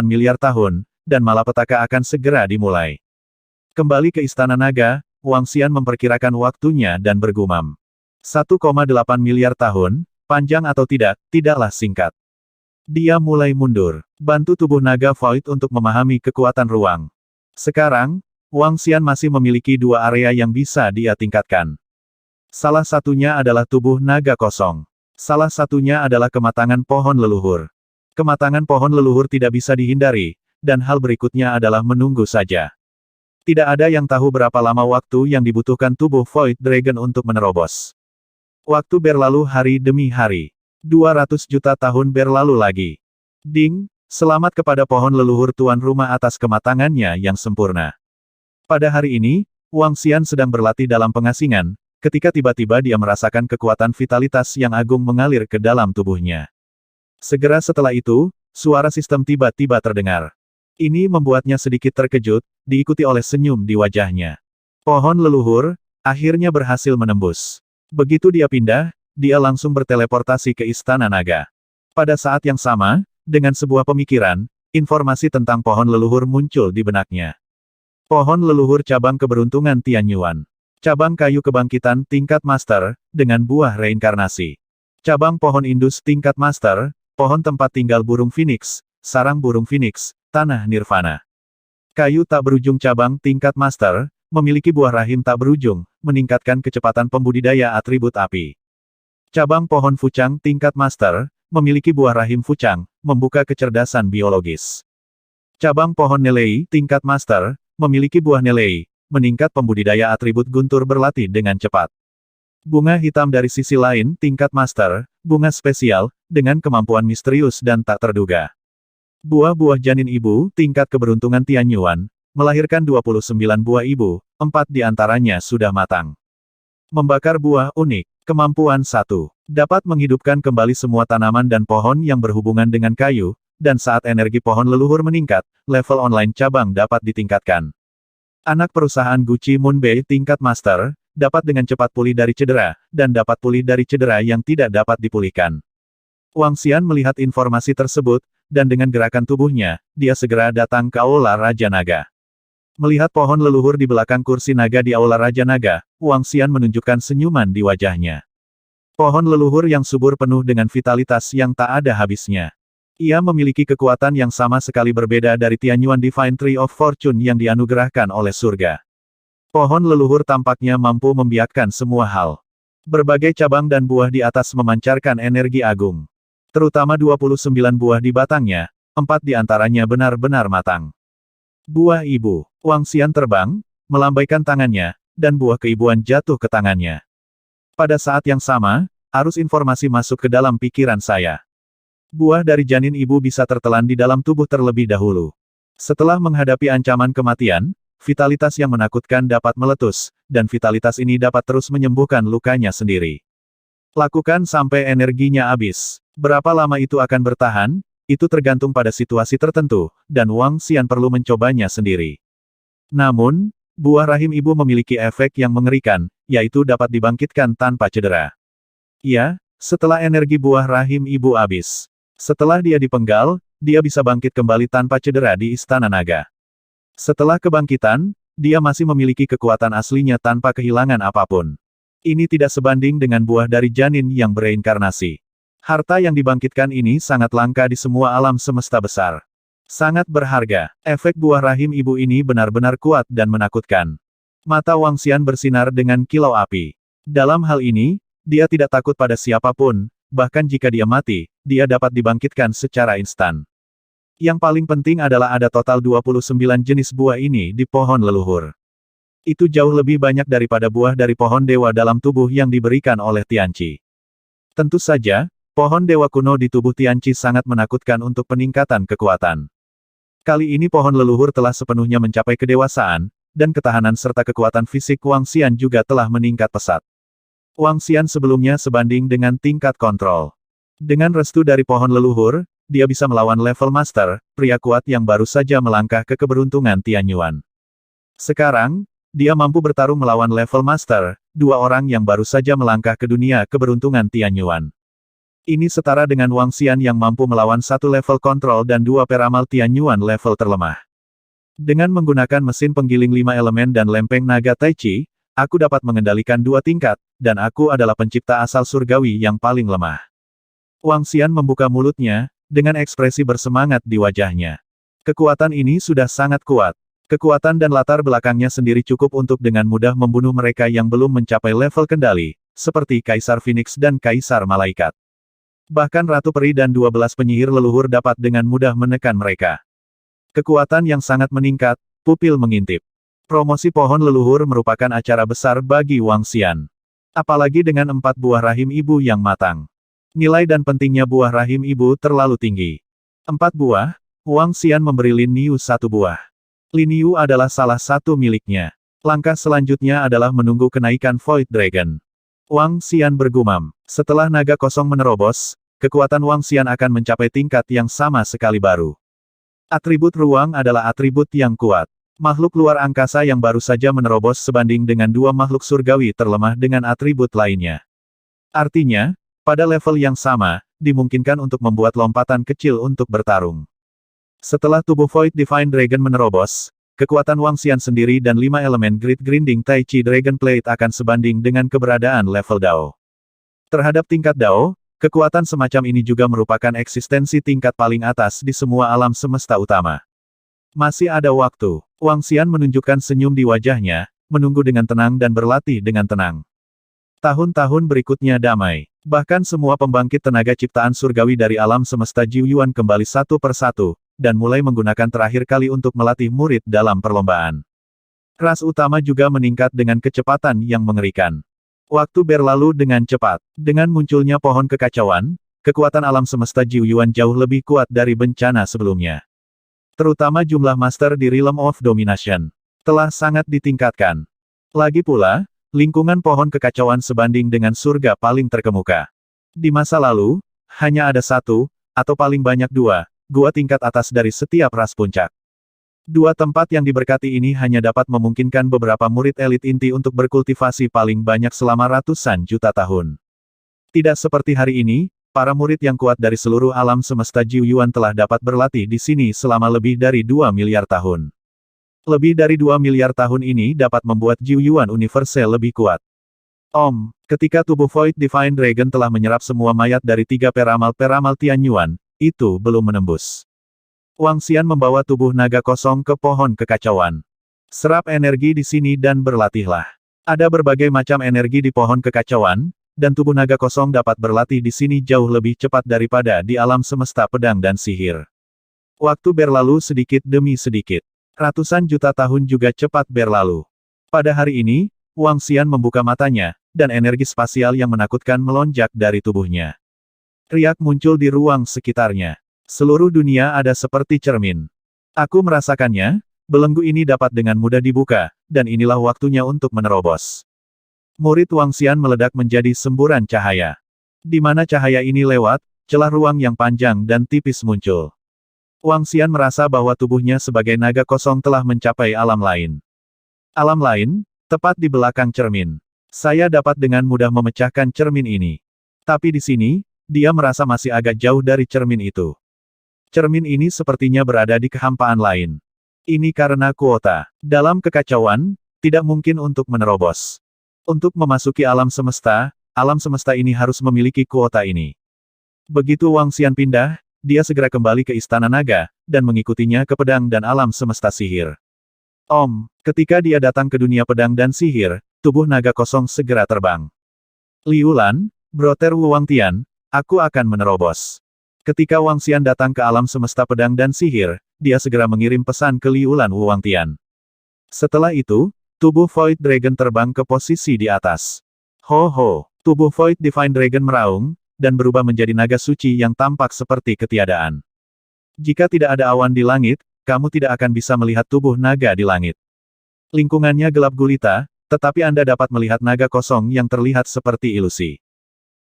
miliar tahun, dan malapetaka akan segera dimulai. Kembali ke Istana Naga, Wang Xian memperkirakan waktunya dan bergumam. 1,8 miliar tahun, panjang atau tidak, tidaklah singkat. Dia mulai mundur, bantu tubuh naga Void untuk memahami kekuatan ruang. Sekarang, Wang Xian masih memiliki 2 area yang bisa dia tingkatkan. Salah satunya adalah tubuh naga kosong. Salah satunya adalah kematangan pohon leluhur. Kematangan pohon leluhur tidak bisa dihindari, dan hal berikutnya adalah menunggu saja. Tidak ada yang tahu berapa lama waktu yang dibutuhkan tubuh Void Dragon untuk menerobos. Waktu berlalu hari demi hari. 200 juta tahun berlalu lagi. Ding, selamat kepada pohon leluhur tuan rumah atas kematangannya yang sempurna. Pada hari ini, Wang Xian sedang berlatih dalam pengasingan, ketika tiba-tiba dia merasakan kekuatan vitalitas yang agung mengalir ke dalam tubuhnya. Segera setelah itu, suara sistem tiba-tiba terdengar. Ini membuatnya sedikit terkejut, diikuti oleh senyum di wajahnya. Pohon leluhur, akhirnya berhasil menembus. Begitu dia pindah, dia langsung berteleportasi ke Istana Naga. Pada saat yang sama, dengan sebuah pemikiran, informasi tentang pohon leluhur muncul di benaknya. Pohon leluhur cabang keberuntungan Tianyuan. Cabang kayu kebangkitan tingkat master, dengan buah reinkarnasi. Cabang pohon indus tingkat master, pohon tempat tinggal burung phoenix, sarang burung phoenix, tanah nirvana. Kayu tak berujung cabang tingkat master, memiliki buah rahim tak berujung, meningkatkan kecepatan pembudidaya atribut api. Cabang pohon fucang tingkat master, memiliki buah rahim fucang, membuka kecerdasan biologis. Cabang pohon nelei tingkat master, memiliki buah nelei, meningkat pembudidaya atribut guntur berlatih dengan cepat. Bunga hitam dari sisi lain tingkat master, bunga spesial, dengan kemampuan misterius dan tak terduga. Buah-buah janin ibu, tingkat keberuntungan Tianyuan, melahirkan 29 buah ibu, 4 di antaranya sudah matang. Membakar buah unik, kemampuan 1. Dapat menghidupkan kembali semua tanaman dan pohon yang berhubungan dengan kayu, dan saat energi pohon leluhur meningkat, level online cabang dapat ditingkatkan. Anak perusahaan Gucci Moonbei tingkat master, dapat dengan cepat pulih dari cedera, dan dapat pulih dari cedera yang tidak dapat dipulihkan. Wang Xian melihat informasi tersebut, dan dengan gerakan tubuhnya, dia segera datang ke Aula Raja Naga. Melihat pohon leluhur di belakang kursi naga di Aula Raja Naga, Wang Xian menunjukkan senyuman di wajahnya. Pohon leluhur yang subur penuh dengan vitalitas yang tak ada habisnya. Ia memiliki kekuatan yang sama sekali berbeda dari Tianyuan Divine Tree of Fortune yang dianugerahkan oleh surga. Pohon leluhur tampaknya mampu membiakkan semua hal. Berbagai cabang dan buah di atas memancarkan energi agung. Terutama 29 buah di batangnya, 4 di antaranya benar-benar matang. Buah ibu, Wang Xian terbang, melambaikan tangannya, dan buah keibuan jatuh ke tangannya. Pada saat yang sama, arus informasi masuk ke dalam pikiran saya. Buah dari janin ibu bisa tertelan di dalam tubuh terlebih dahulu. Setelah menghadapi ancaman kematian, vitalitas yang menakutkan dapat meletus, dan vitalitas ini dapat terus menyembuhkan lukanya sendiri. Lakukan sampai energinya habis. Berapa lama itu akan bertahan, itu tergantung pada situasi tertentu, dan Wang Xian perlu mencobanya sendiri. Namun, Buah rahim ibu memiliki efek yang mengerikan, yaitu dapat dibangkitkan tanpa cedera. Ya, setelah energi buah rahim ibu habis. Setelah dia dipenggal, dia bisa bangkit kembali tanpa cedera di Istana Naga. Setelah kebangkitan, dia masih memiliki kekuatan aslinya tanpa kehilangan apapun. Ini tidak sebanding dengan buah dari janin yang bereinkarnasi. Harta yang dibangkitkan ini sangat langka di semua alam semesta besar. Sangat berharga. Efek buah rahim ibu ini benar-benar kuat dan menakutkan. Mata Wang Xian bersinar dengan kilau api. Dalam hal ini, dia tidak takut pada siapapun, bahkan jika dia mati, dia dapat dibangkitkan secara instan. Yang paling penting adalah ada total 29 jenis buah ini di pohon leluhur. Itu jauh lebih banyak daripada buah dari pohon dewa dalam tubuh yang diberikan oleh Tianqi. Tentu saja, pohon dewa kuno di tubuh Tianqi sangat menakutkan untuk peningkatan kekuatan. Kali ini pohon leluhur telah sepenuhnya mencapai kedewasaan, dan ketahanan serta kekuatan fisik Wang Xian juga telah meningkat pesat. Wang Xian sebelumnya sebanding dengan tingkat kontrol. Dengan restu dari pohon leluhur, dia bisa melawan level master, pria kuat yang baru saja melangkah ke keberuntungan Tianyuan. Sekarang, dia mampu bertarung melawan level master, dua orang yang baru saja melangkah ke dunia keberuntungan Tianyuan. Ini setara dengan Wang Xian yang mampu melawan satu level kontrol dan dua peramal Tianyuan level terlemah. Dengan menggunakan mesin penggiling 5 elemen dan lempeng naga Taichi, aku dapat mengendalikan 2 tingkat, dan aku adalah pencipta asal surgawi yang paling lemah. Wang Xian membuka mulutnya, dengan ekspresi bersemangat di wajahnya. Kekuatan ini sudah sangat kuat. Kekuatan dan latar belakangnya sendiri cukup untuk dengan mudah membunuh mereka yang belum mencapai level kendali, seperti Kaisar Phoenix dan Kaisar Malaikat. Bahkan Ratu Peri dan 12 penyihir leluhur dapat dengan mudah menekan mereka. Kekuatan yang sangat meningkat, pupil mengintip. Promosi pohon leluhur merupakan acara besar bagi Wang Xian. Apalagi dengan 4 buah rahim ibu yang matang. Nilai dan pentingnya buah rahim ibu terlalu tinggi. 4 buah, Wang Xian memberi Lin Yu 1 buah. Lin Yu adalah salah satu miliknya. Langkah selanjutnya adalah menunggu kenaikan Void Dragon. Wang Xian bergumam. Setelah naga kosong menerobos, kekuatan Wang Xian akan mencapai tingkat yang sama sekali baru. Atribut ruang adalah atribut yang kuat. Makhluk luar angkasa yang baru saja menerobos sebanding dengan 2 makhluk surgawi terlemah dengan atribut lainnya. Artinya, pada level yang sama, dimungkinkan untuk membuat lompatan kecil untuk bertarung. Setelah tubuh Void Divine Dragon menerobos, kekuatan Wang Xian sendiri dan 5 elemen Great Grinding Tai Chi Dragon Plate akan sebanding dengan keberadaan level Dao. Terhadap tingkat Dao, kekuatan semacam ini juga merupakan eksistensi tingkat paling atas di semua alam semesta utama. Masih ada waktu. Wang Xian menunjukkan senyum di wajahnya, menunggu dengan tenang dan berlatih dengan tenang. Tahun-tahun berikutnya damai. Bahkan semua pembangkit tenaga ciptaan surgawi dari alam semesta Jiuyuan kembali satu persatu, dan mulai menggunakan terakhir kali untuk melatih murid dalam perlombaan. Ras utama juga meningkat dengan kecepatan yang mengerikan. Waktu berlalu dengan cepat. Dengan munculnya pohon kekacauan, kekuatan alam semesta Jiuyuan jauh lebih kuat dari bencana sebelumnya. Terutama jumlah master di Realm of Domination telah sangat ditingkatkan. Lagi pula, lingkungan pohon kekacauan sebanding dengan surga paling terkemuka. Di masa lalu, hanya ada 1, atau paling banyak 2, gua tingkat atas dari setiap ras puncak. 2 tempat yang diberkati ini hanya dapat memungkinkan beberapa murid elit inti untuk berkultivasi paling banyak selama ratusan juta tahun. Tidak seperti hari ini, para murid yang kuat dari seluruh alam semesta Jiuyuan telah dapat berlatih di sini selama lebih dari 2 miliar tahun. Lebih dari 2 miliar tahun ini dapat membuat Jiuyuan Universal lebih kuat. Ketika tubuh Void Divine Dragon telah menyerap semua mayat dari 3 peramal Tianyuan, itu belum menembus. Wang Xian membawa tubuh naga kosong ke pohon kekacauan. Serap energi di sini dan berlatihlah. Ada berbagai macam energi di pohon kekacauan, dan tubuh naga kosong dapat berlatih di sini jauh lebih cepat daripada di alam semesta pedang dan sihir. Waktu berlalu sedikit demi sedikit. Ratusan juta tahun juga cepat berlalu. Pada hari ini, Wang Xian membuka matanya, dan energi spasial yang menakutkan melonjak dari tubuhnya. Riak muncul di ruang sekitarnya. Seluruh dunia ada seperti cermin. Aku merasakannya, belenggu ini dapat dengan mudah dibuka, dan inilah waktunya untuk menerobos. Murid Wang Xian meledak menjadi semburan cahaya. Di mana cahaya ini lewat, celah ruang yang panjang dan tipis muncul. Wang Xian merasa bahwa tubuhnya sebagai naga kosong telah mencapai alam lain. Alam lain, tepat di belakang cermin. Saya dapat dengan mudah memecahkan cermin ini. Tapi di sini, dia merasa masih agak jauh dari cermin itu. Cermin ini sepertinya berada di kehampaan lain. Ini karena kuota. Dalam kekacauan, tidak mungkin untuk menerobos. Untuk memasuki alam semesta ini harus memiliki kuota ini. Begitu Wang Xian pindah, dia segera kembali ke Istana Naga, dan mengikutinya ke pedang dan alam semesta sihir. Ketika dia datang ke dunia pedang dan sihir, tubuh naga kosong segera terbang. Liu Lan, Brother Wu Wangtian, aku akan menerobos. Ketika Wang Xian datang ke alam semesta pedang dan sihir, dia segera mengirim pesan ke Liu Lan Wu Wangtian. Setelah itu, tubuh Void Dragon terbang ke posisi di atas. Ho! Tubuh Void Divine Dragon meraung, dan berubah menjadi naga suci yang tampak seperti ketiadaan. Jika tidak ada awan di langit, kamu tidak akan bisa melihat tubuh naga di langit. Lingkungannya gelap gulita, tetapi Anda dapat melihat naga kosong yang terlihat seperti ilusi.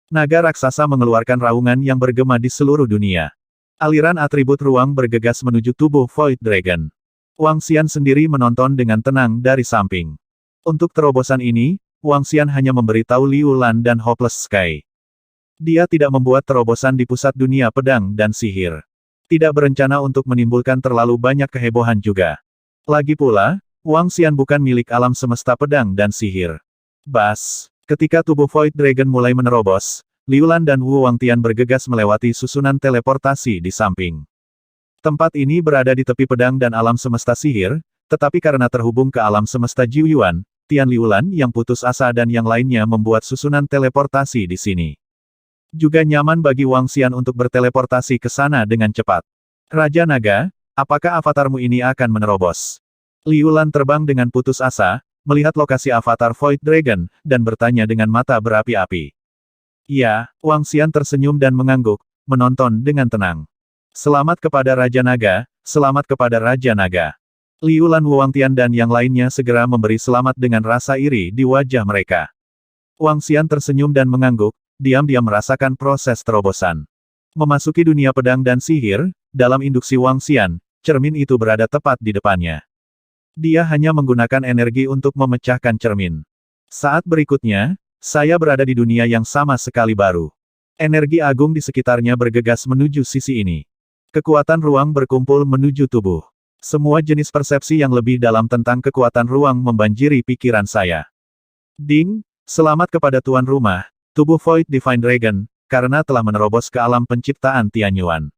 Naga raksasa mengeluarkan raungan yang bergema di seluruh dunia. Aliran atribut ruang bergegas menuju tubuh Void Dragon. Wang Xian sendiri menonton dengan tenang dari samping. Untuk terobosan ini, Wang Xian hanya memberitahu Liu Lan dan Hopeless Sky. Dia tidak membuat terobosan di pusat dunia pedang dan sihir. Tidak berencana untuk menimbulkan terlalu banyak kehebohan juga. Lagi pula, Wang Xian bukan milik alam semesta pedang dan sihir. Ketika tubuh Void Dragon mulai menerobos, Liu Lan dan Wu Wangtian bergegas melewati susunan teleportasi di samping. Tempat ini berada di tepi pedang dan alam semesta sihir, tetapi karena terhubung ke alam semesta Jiuyuan, Tian Liu Lan yang putus asa dan yang lainnya membuat susunan teleportasi di sini. Juga nyaman bagi Wang Xian untuk berteleportasi ke sana dengan cepat. Raja Naga, apakah avatarmu ini akan menerobos? Liu Lan terbang dengan putus asa, melihat lokasi avatar Void Dragon, dan bertanya dengan mata berapi-api. Ya, Wang Xian tersenyum dan mengangguk, menonton dengan tenang. Selamat kepada Raja Naga, selamat kepada Raja Naga. Liu Lan Wu Wangtian dan yang lainnya segera memberi selamat dengan rasa iri di wajah mereka. Wang Xian tersenyum dan mengangguk, diam-diam merasakan proses terobosan. Memasuki dunia pedang dan sihir, dalam induksi Wang Xian, cermin itu berada tepat di depannya. Dia hanya menggunakan energi untuk memecahkan cermin. Saat berikutnya, saya berada di dunia yang sama sekali baru. Energi agung di sekitarnya bergegas menuju sisi ini. Kekuatan ruang berkumpul menuju tubuh. Semua jenis persepsi yang lebih dalam tentang kekuatan ruang membanjiri pikiran saya. Ding, selamat kepada tuan rumah, tubuh Void Divine Dragon, karena telah menerobos ke alam penciptaan Tianyuan.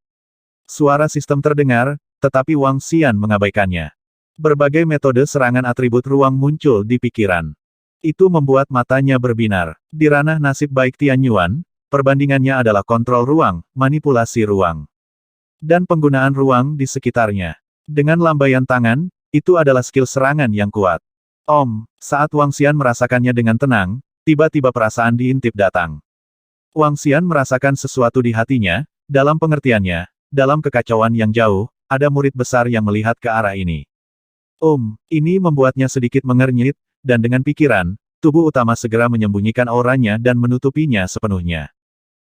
Suara sistem terdengar, tetapi Wang Xian mengabaikannya. Berbagai metode serangan atribut ruang muncul di pikiran. Itu membuat matanya berbinar. Di ranah nasib baik Tianyuan, perbandingannya adalah kontrol ruang, manipulasi ruang, dan penggunaan ruang di sekitarnya. Dengan lambaian tangan, itu adalah skill serangan yang kuat. Saat Wang Xian merasakannya dengan tenang, tiba-tiba perasaan diintip datang. Wang Xian merasakan sesuatu di hatinya, dalam pengertiannya, dalam kekacauan yang jauh, ada murid besar yang melihat ke arah ini. Ini membuatnya sedikit mengernyit, dan dengan pikiran, tubuh utama segera menyembunyikan auranya dan menutupinya sepenuhnya.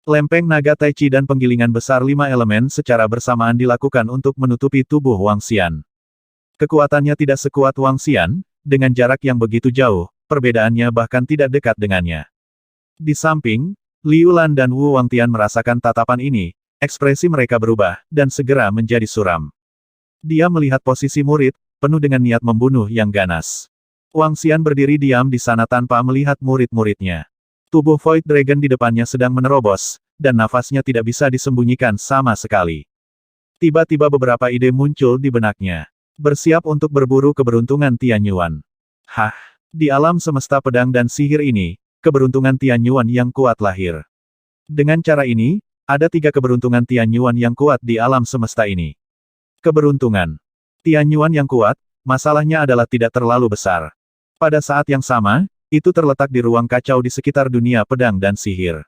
Lempeng naga Tai Chi dan penggilingan besar 5 elemen secara bersamaan dilakukan untuk menutupi tubuh Wang Xian. Kekuatannya tidak sekuat Wang Xian, dengan jarak yang begitu jauh, perbedaannya bahkan tidak dekat dengannya. Di samping, Liu Lan dan Wu Wangtian merasakan tatapan ini, ekspresi mereka berubah, dan segera menjadi suram. Dia melihat posisi murid, penuh dengan niat membunuh yang ganas. Wang Xian berdiri diam di sana tanpa melihat murid-muridnya. Tubuh Void Dragon di depannya sedang menerobos, dan nafasnya tidak bisa disembunyikan sama sekali. Tiba-tiba beberapa ide muncul di benaknya. Bersiap untuk berburu keberuntungan Tianyuan. Di alam semesta pedang dan sihir ini, keberuntungan Tianyuan yang kuat lahir. Dengan cara ini, ada 3 keberuntungan Tianyuan yang kuat di alam semesta ini. Keberuntungan Tianyuan yang kuat, masalahnya adalah tidak terlalu besar. Pada saat yang sama, itu terletak di ruang kacau di sekitar dunia pedang dan sihir.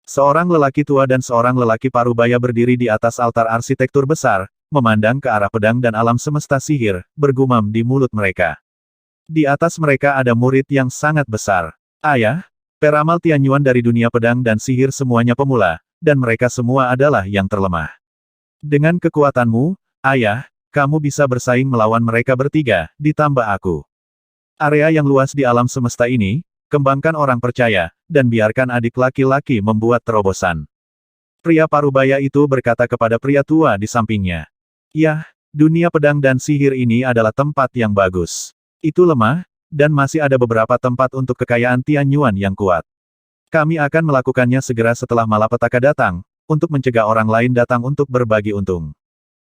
Seorang lelaki tua dan seorang lelaki parubaya berdiri di atas altar arsitektur besar, memandang ke arah pedang dan alam semesta sihir, bergumam di mulut mereka. Di atas mereka ada murid yang sangat besar. Ayah, peramal Tianyuan dari dunia pedang dan sihir semuanya pemula, dan mereka semua adalah yang terlemah. Dengan kekuatanmu, ayah, kamu bisa bersaing melawan mereka bertiga, ditambah aku. Area yang luas di alam semesta ini, kembangkan orang percaya, dan biarkan adik laki-laki membuat terobosan. Pria parubaya itu berkata kepada pria tua di sampingnya. Yah, dunia pedang dan sihir ini adalah tempat yang bagus. Itu lemah, dan masih ada beberapa tempat untuk kekayaan Tianyuan yang kuat. Kami akan melakukannya segera setelah malapetaka datang, untuk mencegah orang lain datang untuk berbagi untung.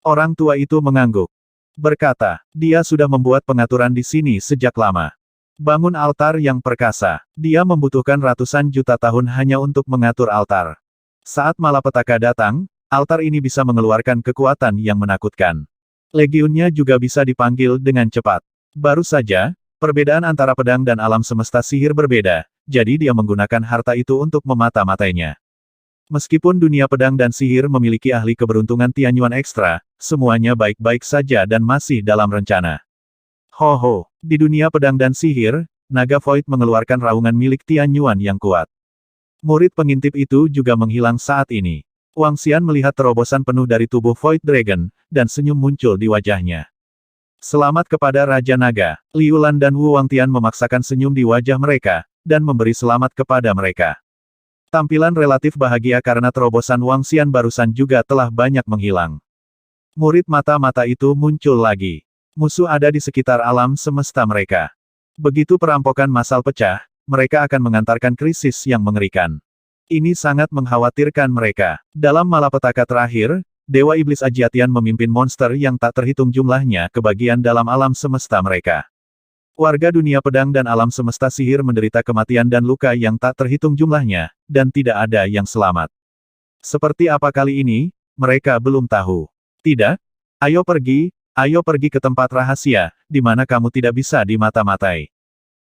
Orang tua itu mengangguk. Berkata, dia sudah membuat pengaturan di sini sejak lama. Bangun altar yang perkasa. Dia membutuhkan ratusan juta tahun hanya untuk mengatur altar. Saat malapetaka datang, altar ini bisa mengeluarkan kekuatan yang menakutkan. Legionnya juga bisa dipanggil dengan cepat. Baru saja, perbedaan antara pedang dan alam semesta sihir berbeda, jadi dia menggunakan harta itu untuk memata-matainya. Meskipun dunia pedang dan sihir memiliki ahli keberuntungan Tianyuan ekstra, semuanya baik-baik saja dan masih dalam rencana. Ho, di dunia pedang dan sihir, naga Void mengeluarkan raungan milik Tianyuan yang kuat. Murid pengintip itu juga menghilang saat ini. Wang Xian melihat terobosan penuh dari tubuh Void Dragon, dan senyum muncul di wajahnya. Selamat kepada Raja Naga. Liu Lan dan Wu Wangtian memaksakan senyum di wajah mereka, dan memberi selamat kepada mereka. Tampilan relatif bahagia karena terobosan Wang Xian barusan juga telah banyak menghilang. Murid mata-mata itu muncul lagi. Musuh ada di sekitar alam semesta mereka. Begitu perampokan massal pecah, mereka akan mengantarkan krisis yang mengerikan. Ini sangat mengkhawatirkan mereka. Dalam malapetaka terakhir, Dewa Iblis Ajiatian memimpin monster yang tak terhitung jumlahnya ke bagian dalam alam semesta mereka. Warga dunia pedang dan alam semesta sihir menderita kematian dan luka yang tak terhitung jumlahnya, dan tidak ada yang selamat. Seperti apa kali ini, mereka belum tahu. Tidak? Ayo pergi ke tempat rahasia, di mana kamu tidak bisa dimata-matai.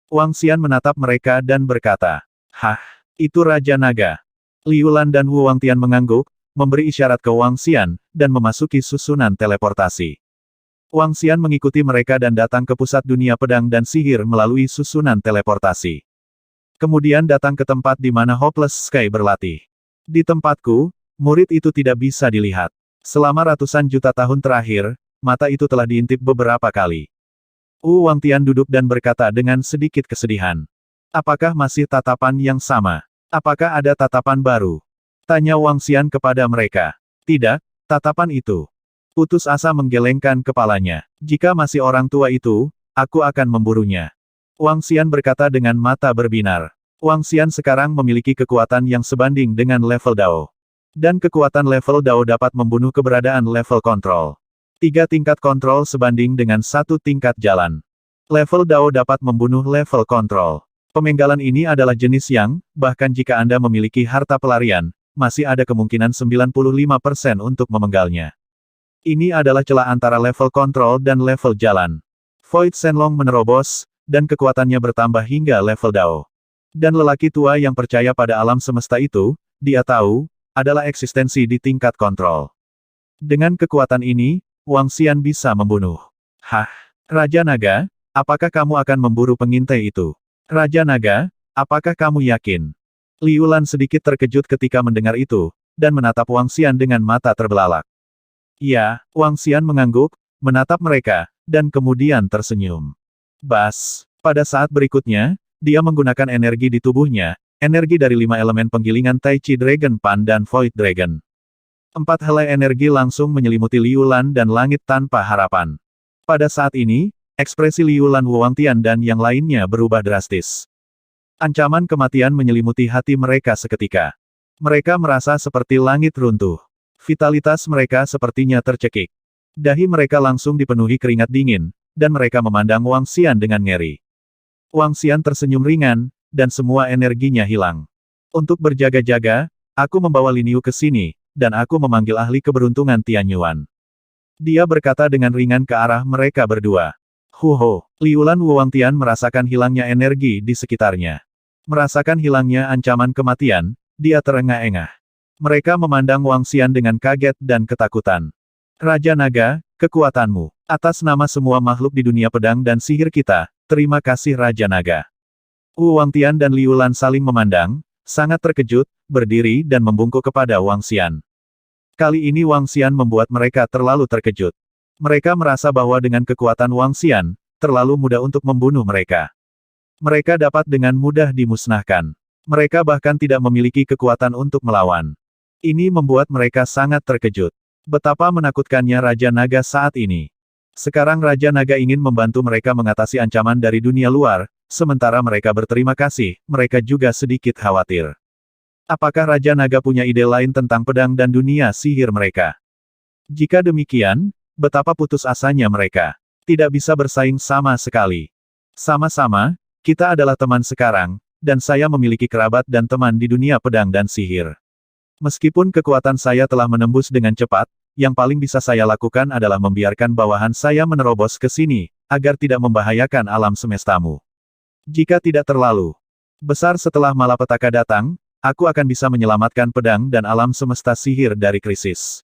Wang Xian menatap mereka dan berkata, Hah, itu Raja Naga. Liu Lan dan Wu Wangtian mengangguk, memberi isyarat ke Wang Xian, dan memasuki susunan teleportasi. Wang Xian mengikuti mereka dan datang ke pusat dunia pedang dan sihir melalui susunan teleportasi. Kemudian datang ke tempat di mana Hopeless Sky berlatih. Di tempatku, murid itu tidak bisa dilihat. Selama ratusan juta tahun terakhir, mata itu telah diintip beberapa kali. Wu Wangtian duduk dan berkata dengan sedikit kesedihan. Apakah masih tatapan yang sama? Apakah ada tatapan baru? Tanya Wang Xian kepada mereka. Tidak, tatapan itu. Putus asa menggelengkan kepalanya. Jika masih orang tua itu, aku akan memburunya. Wang Xian berkata dengan mata berbinar. Wang Xian sekarang memiliki kekuatan yang sebanding dengan level Dao. Dan kekuatan level Dao dapat membunuh keberadaan level kontrol. 3 tingkat kontrol sebanding dengan 1 tingkat jalan. Level Dao dapat membunuh level kontrol. Pemenggalan ini adalah jenis yang, bahkan jika Anda memiliki harta pelarian, masih ada kemungkinan 95% untuk memenggalnya. Ini adalah celah antara level kontrol dan level jalan. Void Shenlong menerobos, dan kekuatannya bertambah hingga level Dao. Dan lelaki tua yang percaya pada alam semesta itu, dia tahu, adalah eksistensi di tingkat kontrol. Dengan kekuatan ini, Wang Xian bisa membunuh. Hah? Raja Naga, apakah kamu akan memburu pengintai itu? Raja Naga, apakah kamu yakin? Liu Lan sedikit terkejut ketika mendengar itu, dan menatap Wang Xian dengan mata terbelalak. Ya, Wang Xian mengangguk, menatap mereka, dan kemudian tersenyum. Bas, pada saat berikutnya, dia menggunakan energi di tubuhnya, energi dari 5 elemen penggilingan Tai Chi Dragon Pan dan Void Dragon. 4 helai energi langsung menyelimuti Liu Lan dan langit tanpa harapan. Pada saat ini, ekspresi Liu Lan, Wu Wangtian dan yang lainnya berubah drastis. Ancaman kematian menyelimuti hati mereka seketika. Mereka merasa seperti langit runtuh. Vitalitas mereka sepertinya tercekik. Dahi mereka langsung dipenuhi keringat dingin, dan mereka memandang Wang Xian dengan ngeri. Wang Xian tersenyum ringan, dan semua energinya hilang. Untuk berjaga-jaga, aku membawa Lin Yu ke sini, dan aku memanggil ahli keberuntungan Tianyuan. Dia berkata dengan ringan ke arah mereka berdua. Huho, Liu Lan Wu Wangtian merasakan hilangnya energi di sekitarnya. Merasakan hilangnya ancaman kematian, dia terengah-engah. Mereka memandang Wang Xian dengan kaget dan ketakutan. Raja Naga, kekuatanmu. Atas nama semua makhluk di dunia pedang dan sihir kita, terima kasih Raja Naga. Wu Wangtian dan Liu Lan saling memandang, sangat terkejut, berdiri dan membungkuk kepada Wang Xian. Kali ini Wang Xian membuat mereka terlalu terkejut. Mereka merasa bahwa dengan kekuatan Wang Xian, terlalu mudah untuk membunuh mereka. Mereka dapat dengan mudah dimusnahkan. Mereka bahkan tidak memiliki kekuatan untuk melawan. Ini membuat mereka sangat terkejut. Betapa menakutkannya Raja Naga saat ini. Sekarang Raja Naga ingin membantu mereka mengatasi ancaman dari dunia luar, sementara mereka berterima kasih, mereka juga sedikit khawatir. Apakah Raja Naga punya ide lain tentang pedang dan dunia sihir mereka? Jika demikian, betapa putus asanya mereka. Tidak bisa bersaing sama sekali. Sama-sama, kita adalah teman sekarang, dan saya memiliki kerabat dan teman di dunia pedang dan sihir. Meskipun kekuatan saya telah menembus dengan cepat, yang paling bisa saya lakukan adalah membiarkan bawahan saya menerobos ke sini, agar tidak membahayakan alam semestamu. Jika tidak terlalu besar setelah malapetaka datang, aku akan bisa menyelamatkan pedang dan alam semesta sihir dari krisis.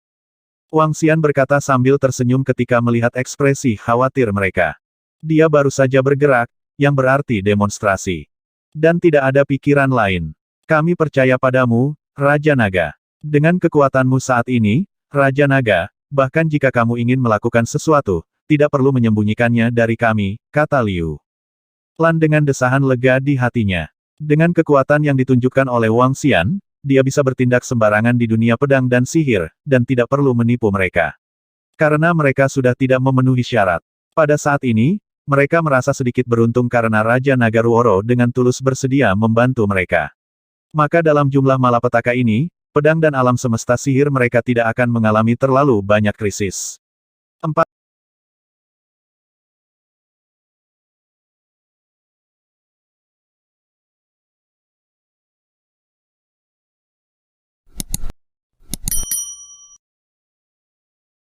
Wang Xian berkata sambil tersenyum ketika melihat ekspresi khawatir mereka. Dia baru saja bergerak, yang berarti demonstrasi. Dan tidak ada pikiran lain. Kami percaya padamu, Raja Naga. Dengan kekuatanmu saat ini, Raja Naga, bahkan jika kamu ingin melakukan sesuatu, tidak perlu menyembunyikannya dari kami, kata Liu Lan dengan desahan lega di hatinya. Dengan kekuatan yang ditunjukkan oleh Wang Xian, dia bisa bertindak sembarangan di dunia pedang dan sihir, dan tidak perlu menipu mereka. Karena mereka sudah tidak memenuhi syarat. Pada saat ini, mereka merasa sedikit beruntung karena Raja Nagaruoro dengan tulus bersedia membantu mereka. Maka dalam jumlah malapetaka ini, pedang dan alam semesta sihir mereka tidak akan mengalami terlalu banyak krisis.